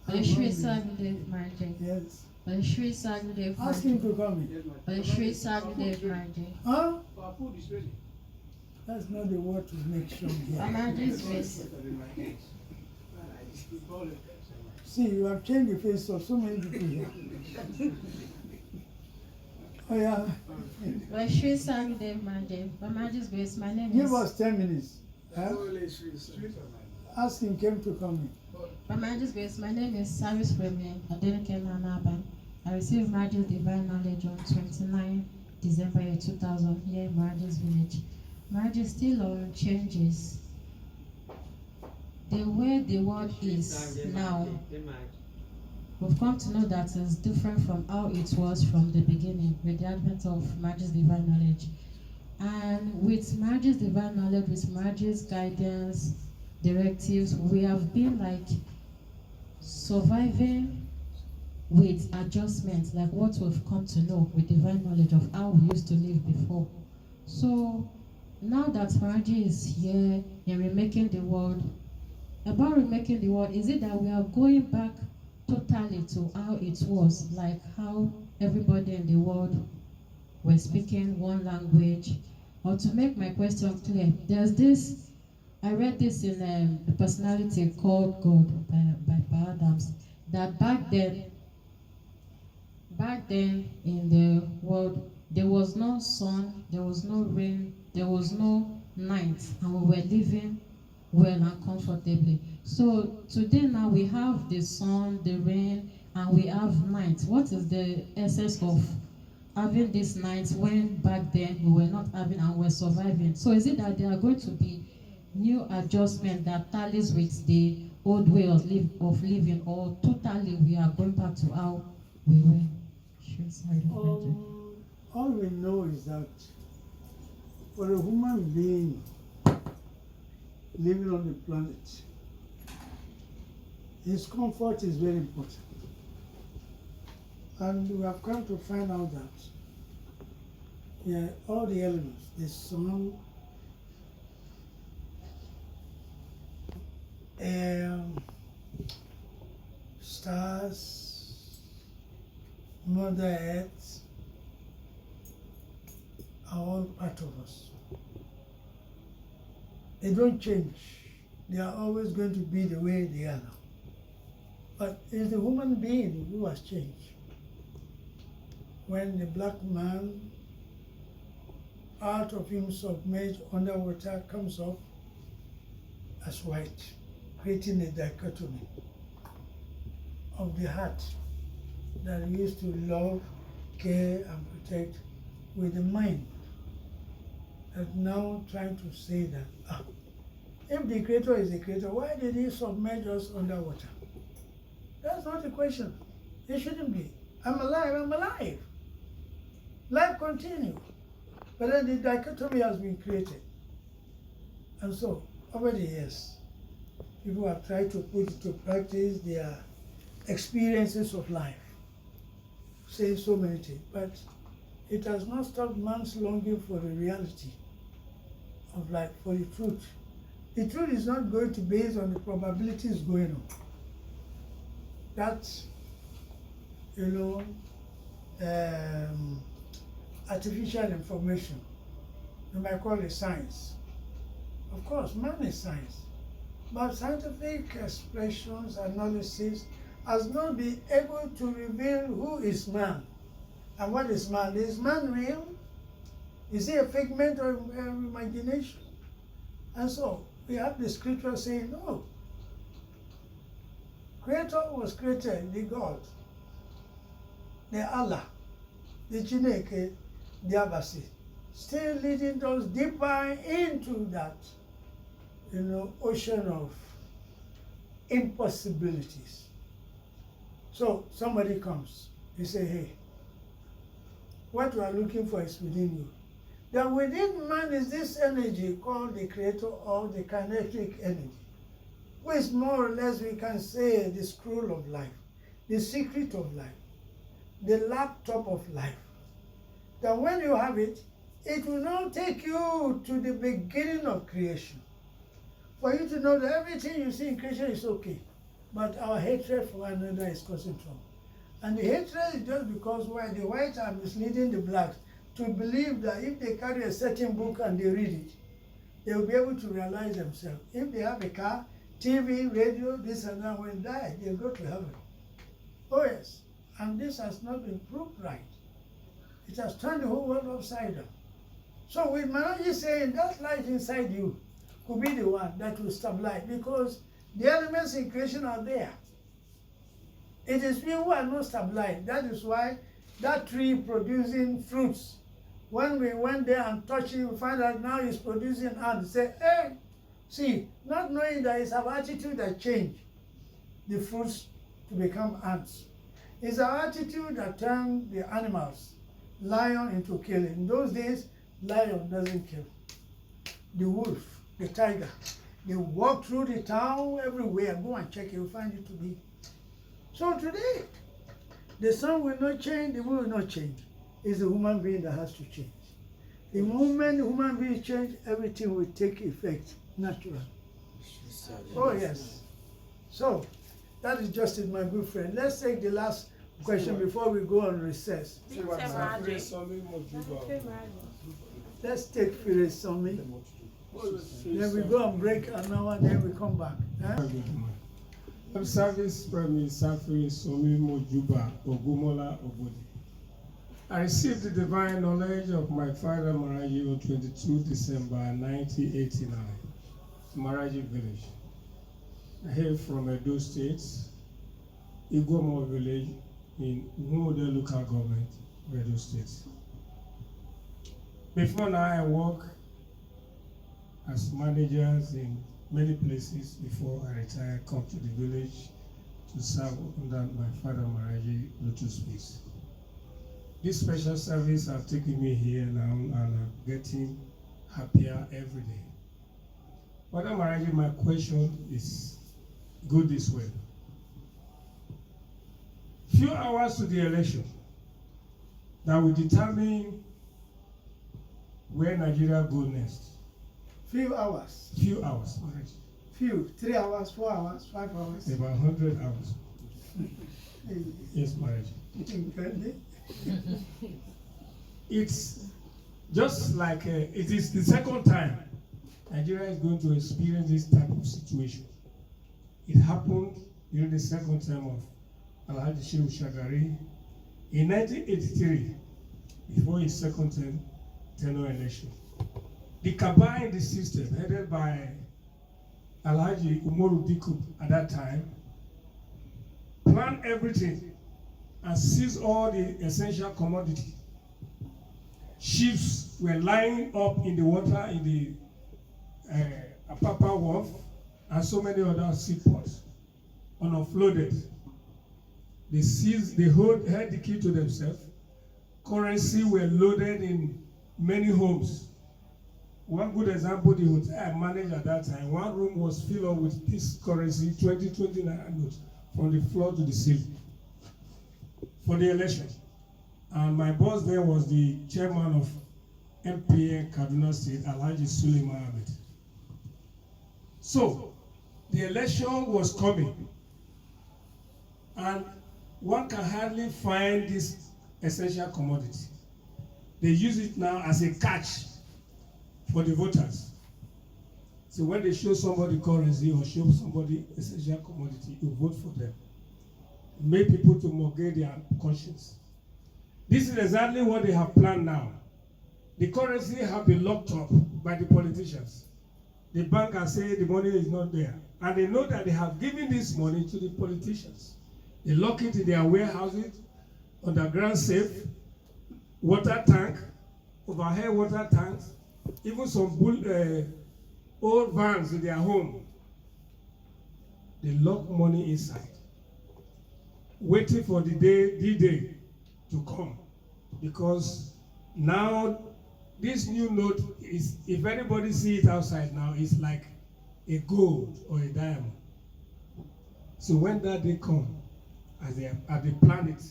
Balashri Sagdev Marjay. Yes. Balashri Sagdev Ask him to Marjay. come in. Balashri Sagdev Marjay. Huh? That's not the word to make sure here. Marjay's face. See, you have changed the face of so many people here. Oh yeah. Balashri Sagdev Marjay. Marjay's face. My name Give is. us 10 minutes. Huh? Ask him came to come in. Marjay's face. My name is Saris Premier Adenike Nanaban. I received Marjay's divine knowledge on 29 December 2000 here in Marjay's village. Marjay still on changes. The way the world is now, we've come to know that it's different from how it was from the beginning with the advent of Marjay's divine knowledge. And with Marjay's divine knowledge, with Marjay's guidance, directives, we have been like surviving with adjustments, like what we've come to know with divine knowledge of how we used to live before. So now that Marjay is here in remaking the world, about remaking the world, is it that we are going back totally to how it was, like how everybody in the world were speaking one language? Or to make my question clear, there's this, I read this in The Personality Called God by Adams, that back then in the world, there was no sun, there was no rain, there was no night, and we were living well and comfortably. So today now we have the sun, the rain, and we have night. What is the essence of having these nights when back then we were not having and we're surviving? So is it that there are going to be new adjustment that tallies with the old way of living, or totally we are going back to how we were? All we know is that for a human being living on the planet, his comfort is very important. And we have come to find out that all the elements, the sun, Stars, Mother Earth are all part of us. They don't change. They are always going to be the way they are now. But it's the human being who has changed. When the black man, out of him submerged underwater, comes up as white, creating a dichotomy of the heart that we used to love, care, and protect, with the mind that now trying to say that, if the Creator is the Creator, why did He submerge us underwater? That's not the question. It shouldn't be. I'm alive. Life continues. But then the dichotomy has been created. And so, over the years, people have tried to put into practice their experiences of life, saying so many things, but it has not stopped man's longing for the reality of life, for the truth. The truth is not going to be based on the probabilities going on. That's, artificial information, you might call it science. Of course, man is science. But scientific expressions, analysis, has not been able to reveal who is man and what is man. Is man real? Is he a figment of imagination? And so we have the scripture saying, no. Creator was created, the God, the Allah, the Chineke, the Abasi, still leading us deeper into that, ocean of impossibilities. So somebody comes, you say, hey, what we are looking for is within you. That within man is this energy called the Creator, or the kinetic energy, which more or less we can say the scroll of life, the secret of life, the laptop of life. That when you have it, it will now take you to the beginning of creation. For you to know that everything you see in creation is okay, but our hatred for one another is causing trouble. And the hatred is just because the whites are misleading the blacks to believe that if they carry a certain book and they read it, they will be able to realize themselves. If they have a car, TV, radio, this and that, when they die, they'll go to heaven. Oh yes, and this has not been proved right. It has turned the whole world upside down. So with Maharaji saying that light inside you could be the one that will stabilize, because the elements in creation are there. It is we who are not stabilized. That is why that tree producing fruits, when we went there and touched it, we find out now it's producing ants. Say, hey, see, not knowing that it's our attitude that changed the fruits to become ants. It's our attitude that turned the animals, lion, into killing. In those days, lion doesn't kill. The wolf, the tiger, they walk through the town everywhere. Go and check it, you'll find it to be. So today, the sun will not change, the moon will not change. It's the human being that has to change. The moment the human being change, everything will take effect naturally. Oh yes. So that is just it, my good friend. Let's take the last question before we go on recess. Let's take Fire Somi. Then we go on break an hour, then we come back. Service Premise Safiri Somi Mojuba Ogumola Obodi. I received the divine knowledge of my father Maharaji on 22 December 1989, Maharaji village. I hail from Edo State, Igbomo village in Umuode local government, Edo State. Before now, I work as managers in many places before I retire, come to the village to serve under my father Maharaji Lotus Peace. This special service has taken me here now, and I'm getting happier every day. Father Maharaji, my question is go this way. Few hours to the election that will determine where Nigeria go next. Few hours. Few hours, Maharaji. Few, 3 hours, 4 hours, 5 hours. About 100 hours. Hey, Yes, Maharaji. incredible. It's just like it is the second time Nigeria is going to experience this type of situation. It happened during the second term of Alhaji Shehu Shagari in 1983, before his second tenure election. The cabal in the system, headed by Alhaji Umaru Dikub at that time, planned everything and seized all the essential commodities. Ships were lying up in the water in the Apapa Wharf and so many other seaports, unoffloaded. They seized, they had the key to themselves. Currency were loaded in many homes. One good example, the hotel I managed at that time, one room was filled up with this currency, 29 notes, from the floor to the ceiling, for the election. And my boss there was the chairman of MPN Kaduna State, Alhaji Suleiman Ahmed. So, the election was coming, and one can hardly find this essential commodity. They use it now as a catch for the voters. So when they show somebody currency or show somebody essential commodity, you vote for them. Make people to mortgage their conscience. This is exactly what they have planned now. The currency have been locked up by the politicians. The bank has said the money is not there. And they know that they have given this money to the politicians. They lock it in their warehouses, underground safe, water tank, overhead water tanks, even some old vans in their home. They lock money inside, waiting for the day, D-Day, to come. Because now this new note is, if anybody see it outside now, it's like a gold or a diamond. So when that day come, as they plan it,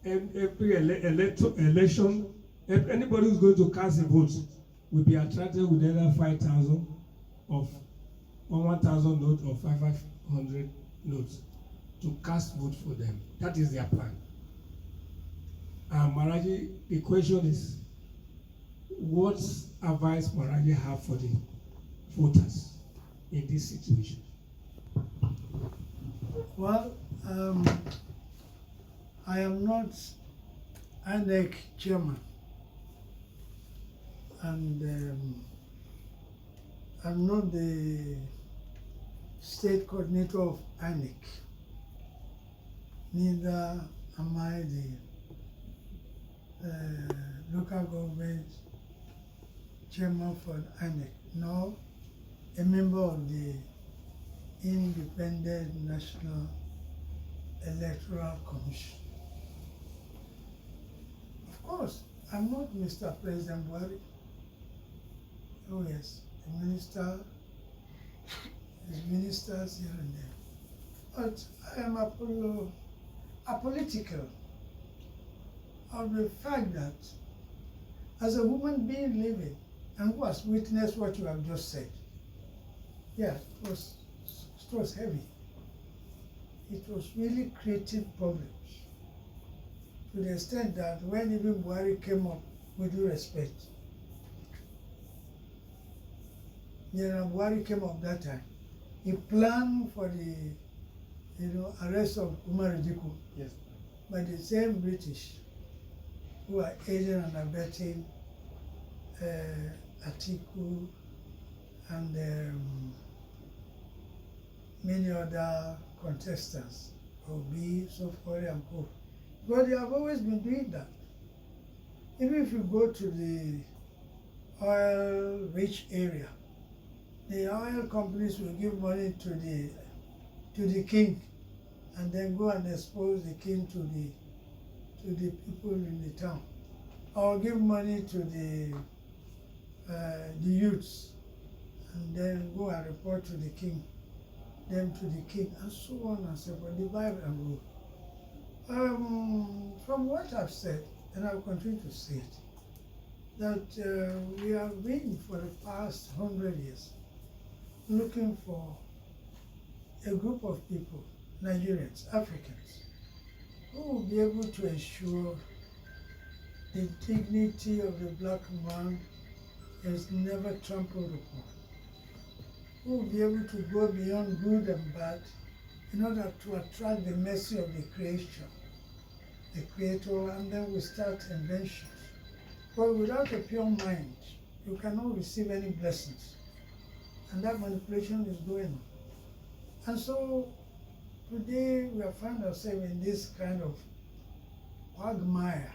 and every election, if anybody who's going to cast a vote will be attracted with either 5,000 of 1,000 note or 500 notes to cast vote for them. That is their plan. And Maharaji, the question is, what advice Maharaji have for the voters in this situation? Well, I am not INEC chairman, and I'm not the state coordinator of INEC. Neither am I the local government chairman for INEC, nor a member of the Independent National Electoral Commission. Of course, I'm not Mr. President Buhari. Oh yes, a minister, his ministers here and there. But I am apolitical of the fact that as a human being living and who has witnessed what you have just said, yeah, it was heavy. It was really creative problems, to the extent that when even Buhari came up, with due respect, General Buhari came up that time, he planned for the arrest of Umar Jiku, Yes. by the same British who are aiding and abetting Atiku and many other contestants, Obi, Sofori, and Co. But they have always been doing that. Even if you go to the oil-rich area, the oil companies will give money to the king, and then go and expose the king to the people in the town, or give money to the youths, and then go and report to the king, them to the king, and so on and so forth. The Bible and rule. From what I've said, and I'll continue to say it, that we have been for the past 100 years, looking for a group of people, Nigerians, Africans, who will be able to ensure the dignity of the black man is never trampled upon, who will be able to go beyond good and bad in order to attract the mercy of the creation, the creator, and then we start inventions. But without a pure mind, you cannot receive any blessings. And that manipulation is going on. And so today we have found ourselves in this kind of quagmire,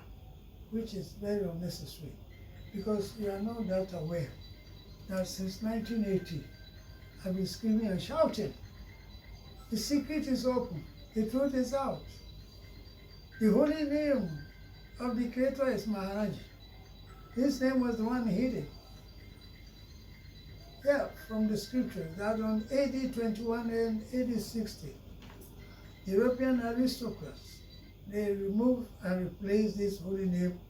which is very unnecessary, because you are no doubt aware that since 1980, I've been screaming and shouting. The secret is open, the truth is out. The holy name of the Creator is Maharaj. His name was the one hidden. Yeah, from the scriptures, that on AD 21 and AD 60, European aristocrats, they removed and replaced this holy name,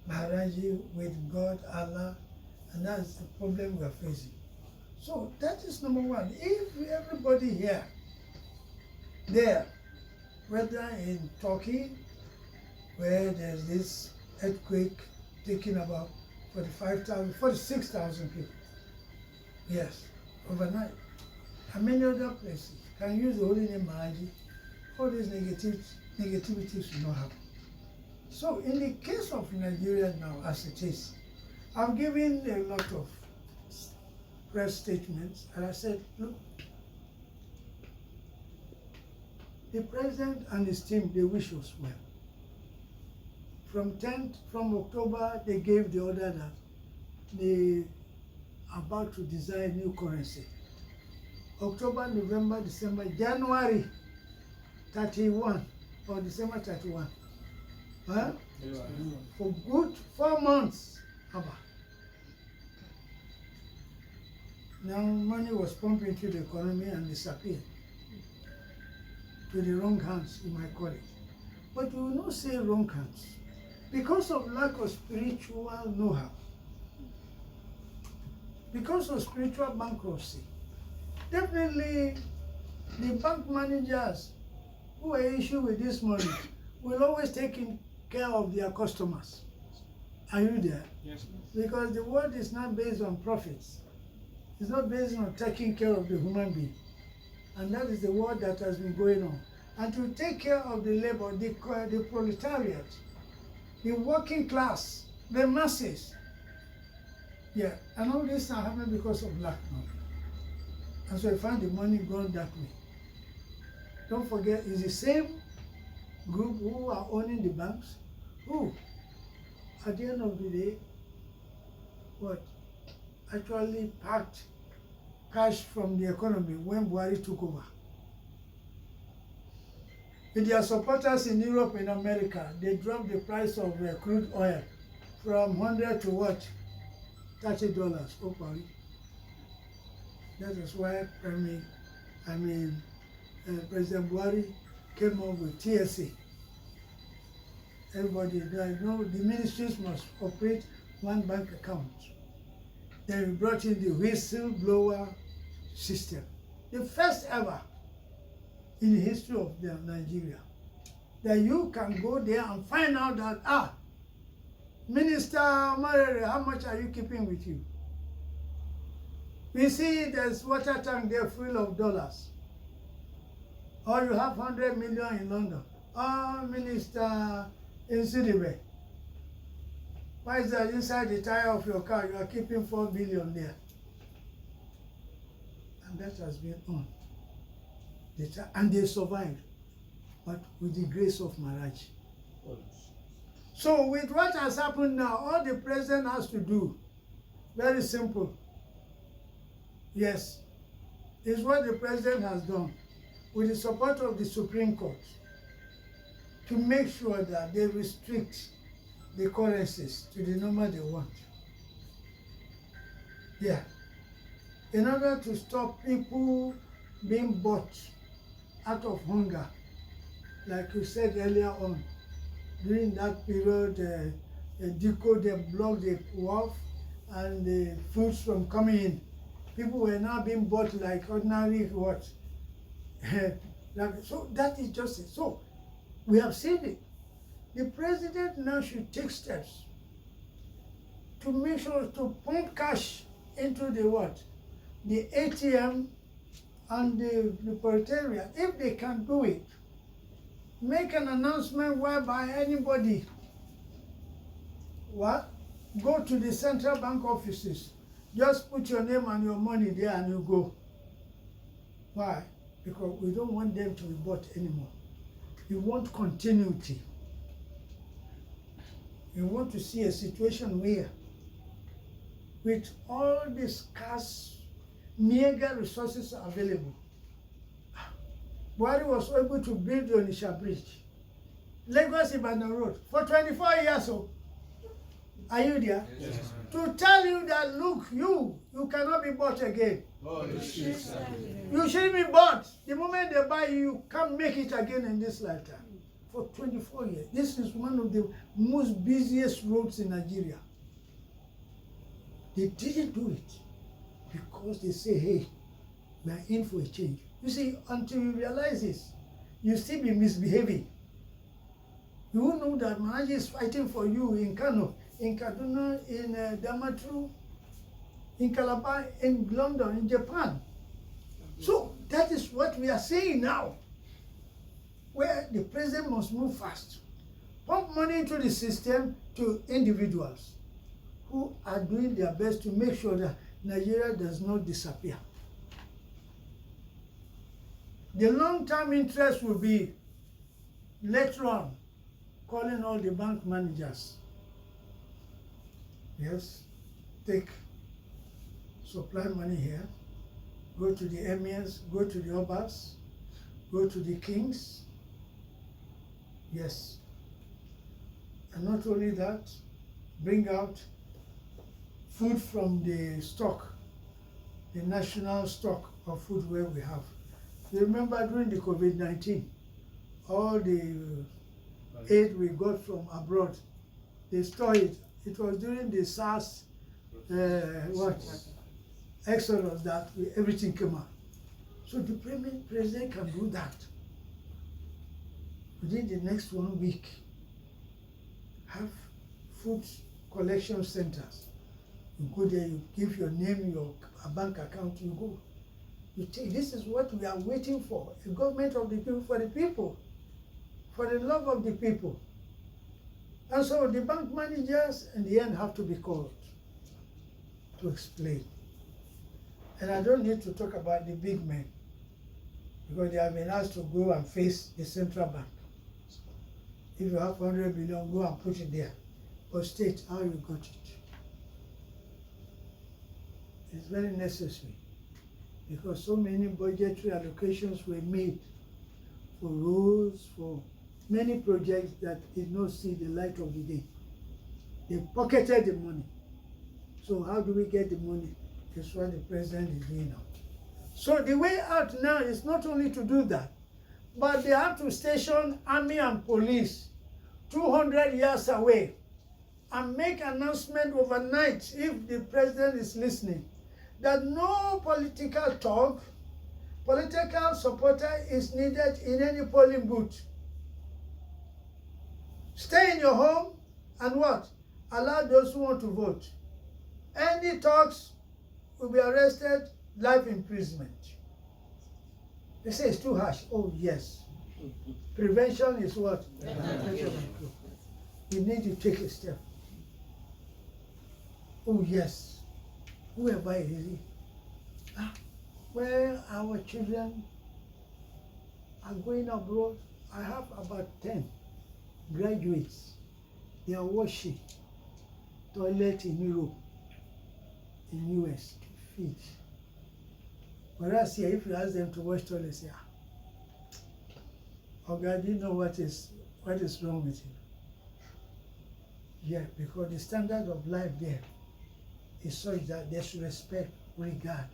Maharaji, with God, Allah, and that's the problem we are facing. So that is number one. If everybody here, there, whether in Turkey, where there's this earthquake taking about 46,000 people, yes, overnight, and many other places can use the holy name Maharaji, all these negativities will not happen. So in the case of Nigeria now, as it is, I've given a lot of press statements, and I said, look, the president and his team, they wish us well. From October, they gave the order that they are about to design new currency. October, November, December, January 31 or December 31. Huh? Yeah. For good 4 months. Now money was pumped into the economy and disappeared to the wrong hands, you might call it. But you will not say wrong hands because of lack of spiritual know-how, because of spiritual bankruptcy. Definitely the bank managers who are issued with this money will always take care of their customers. Are you there? Yes. Because the world is not based on profits. It's not based on taking care of the human being. And that is the world that has been going on. And to take care of the labor, the proletariat, the working class, the masses. Yeah, and all this are happening because of lack now. And so I find the money gone that way. Don't forget, it's the same group who are owning the banks, who, at the end of the day, actually packed cash from the economy when Buhari took over. With their supporters in Europe and America, they dropped the price of crude oil from 100 to what? $30. Oh, Buhari. That is why President Buhari came up with TSA. Everybody know the ministries must operate one bank account. Then we brought in the whistleblower system, the first ever in the history of Nigeria, that you can go there and find out that, Minister Marere, how much are you keeping with you? We see there's water tank there full of dollars. Or you have 100 million in London. Oh, Minister Insidibe, why is that inside the tire of your car? You are keeping 4 billion there. And that has been on. And they survived, but with the grace of Maharaj. So with what has happened now, all the president has to do, very simple. Yes, is what the president has done with the support of the Supreme Court to make sure that they restrict the currencies to the number they want. Yeah. In order to stop people being bought out of hunger, like you said earlier on, during that period, DICO, they blocked the wharf and the foods from coming in. people were now being bought like ordinary what? So that is just it. So we have seen it. The president now should take steps to make sure to pump cash into the what? The ATM and the proletariat. If they can do it, make an announcement whereby anybody what? Go to the central bank offices. Just put your name and your money there and you go. Why? Because we don't want them to be bought anymore. We want continuity. We want to see a situation where, with all the scarce, meager resources available, Buhari was able to build the Onitsha Bridge, Lagos-Ibadan Road, for 24 years. So, are you there? Yes. To tell you that, look, you cannot be bought again. You shouldn't be bought. The moment they buy you, you can't make it again in this lifetime. For 24 years. This is one of the most busiest roads in Nigeria. They didn't do it because they say, hey, we are in for a change. You see, until you realize this, you still be misbehaving. You will know that Maharaj is fighting for you in Kano, in Kaduna, in Damaturu, in Calabar, in London, in Japan. So that is what we are saying now, where the president must move fast. Pump money into the system to individuals who are doing their best to make sure that Nigeria does not disappear. The long-term interest will be later on calling all the bank managers. Yes, take supply money here, go to the emirs, go to the obas, go to the kings. Yes. And not only that, bring out food from the stock, the national stock of food where we have. You remember during the COVID-19, all the aid we got from abroad, they store it. It was during the SARS exodus that everything came out. So the president can do that. Within the next 1 week, have food collection centers. You go there, you give your name, your bank account, you go. You take, this is what we are waiting for, a government of the people, for the people, for the love of the people. And so the bank managers in the end have to be called to explain. And I don't need to talk about the big men, because they have been asked to go and face the central bank. If you have 100 billion, go and put it there. Or state how you got it. It's very necessary, because so many budgetary allocations were made for roads, for many projects that did not see the light of the day. They pocketed the money. So how do we get the money? That's what the president is doing now. So the way out now is not only to do that, but they have to station army and police 200 years away and make announcement overnight, if the president is listening, that no political talk, political supporter is needed in any polling booth. Stay in your home and what? Allow those who want to vote. Any talks will be arrested, life imprisonment. They say it's too harsh. Oh yes. Prevention is what? We need to take a step. Oh yes. Whoever it is. Where our children are going abroad, I have about 10 graduates. They are washing toilet in Europe, in US, to feed. Whereas here, if you ask them to wash toilets, oh God, you know what is wrong with you? Yeah, because the standard of life there is such that there's respect, regard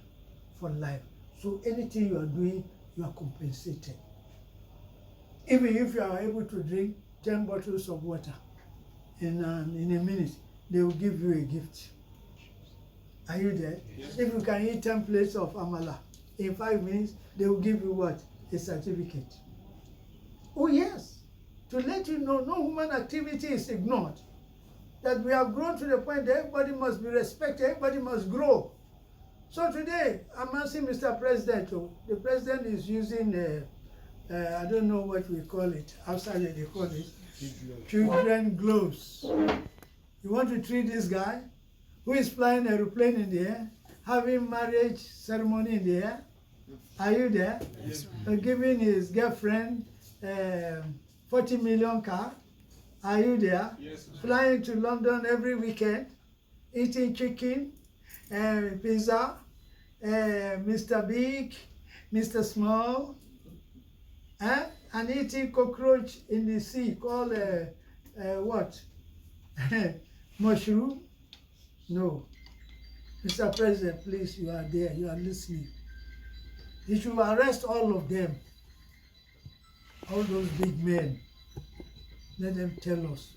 for life. So anything you are doing, you are compensated. Even if you are able to drink 10 bottles of water in a minute, they will give you a gift. Are you there? If you can eat 10 plates of amala in 5 minutes, they will give you what? A certificate. Oh yes, to let you know no human activity is ignored. That we have grown to the point that everybody must be respected, everybody must grow. So today, I'm asking Mr. President, the president is using, I don't know what we call it, outside they call it, children gloves. You want to treat this guy who is flying an aeroplane in the air, having marriage ceremony in the air? Are you there? Yes. Giving his girlfriend 40 million car? Are you there? Yes. Flying to London every weekend, eating chicken, pizza, Mr. Big, Mr. Small, and eating cockroach in the sea called what? Mushroom? No. Mr. President, please, you are there, you are listening. You should arrest all of them, all those big men. Let them tell us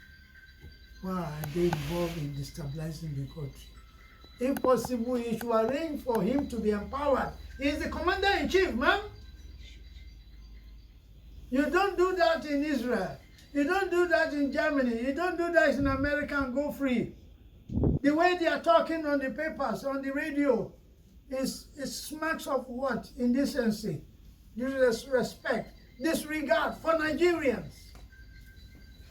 why are they involved in destabilizing the country. If possible, you should arrange for him to be empowered. He is the commander-in-chief, man. You don't do that in Israel. You don't do that in Germany. You don't do that in America and go free. The way they are talking on the papers, on the radio, is smacks of what? Indecency, disrespect, disregard for Nigerians.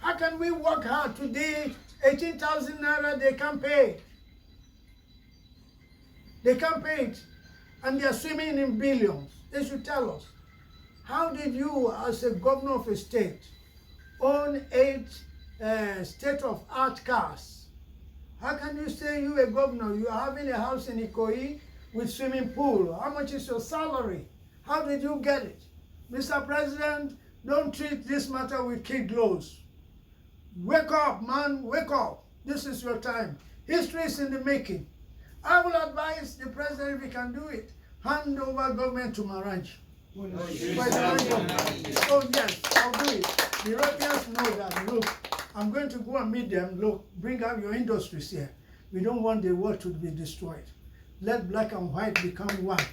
How can we work hard today? 18,000 naira they can't pay. They can't pay it. And they are swimming in billions. They should tell us. How did you, as a governor of a state, own 8 state-of-art cars? How can you say you a governor? You are having a house in Ikoyi with swimming pool. How much is your salary? How did you get it? Mr. President, don't treat this matter with kid gloves. Wake up, man, wake up. This is your time. History is in the making. I will advise the president, if he can do it, hand over government to MAHARAJ. Oh yes, I'll do it. The Europeans know that. Look, I'm going to go and meet them. Look, bring out your industries here. We don't want the world to be destroyed. Let black and white become one.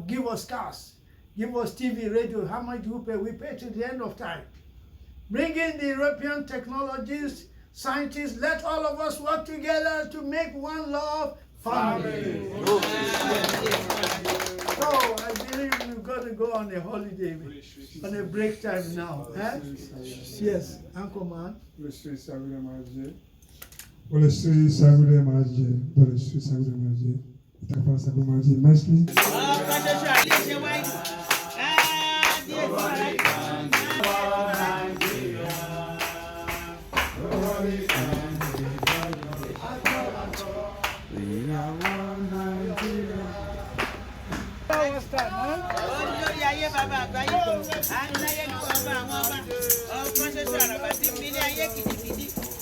Give us cars, give us TV, radio. How much do you pay? We pay to the end of time. Bring in the European technologies, scientists. Let all of us work together to make one love family. So I believe we've got to go on a holiday, on a break time now. Yes, Uncle Man. Bàbá àgbáyé kò, à ń láyé ní ọba àwọn ọba, ọkàn ṣoṣo àràbà tí ń bí ní ayé kìí.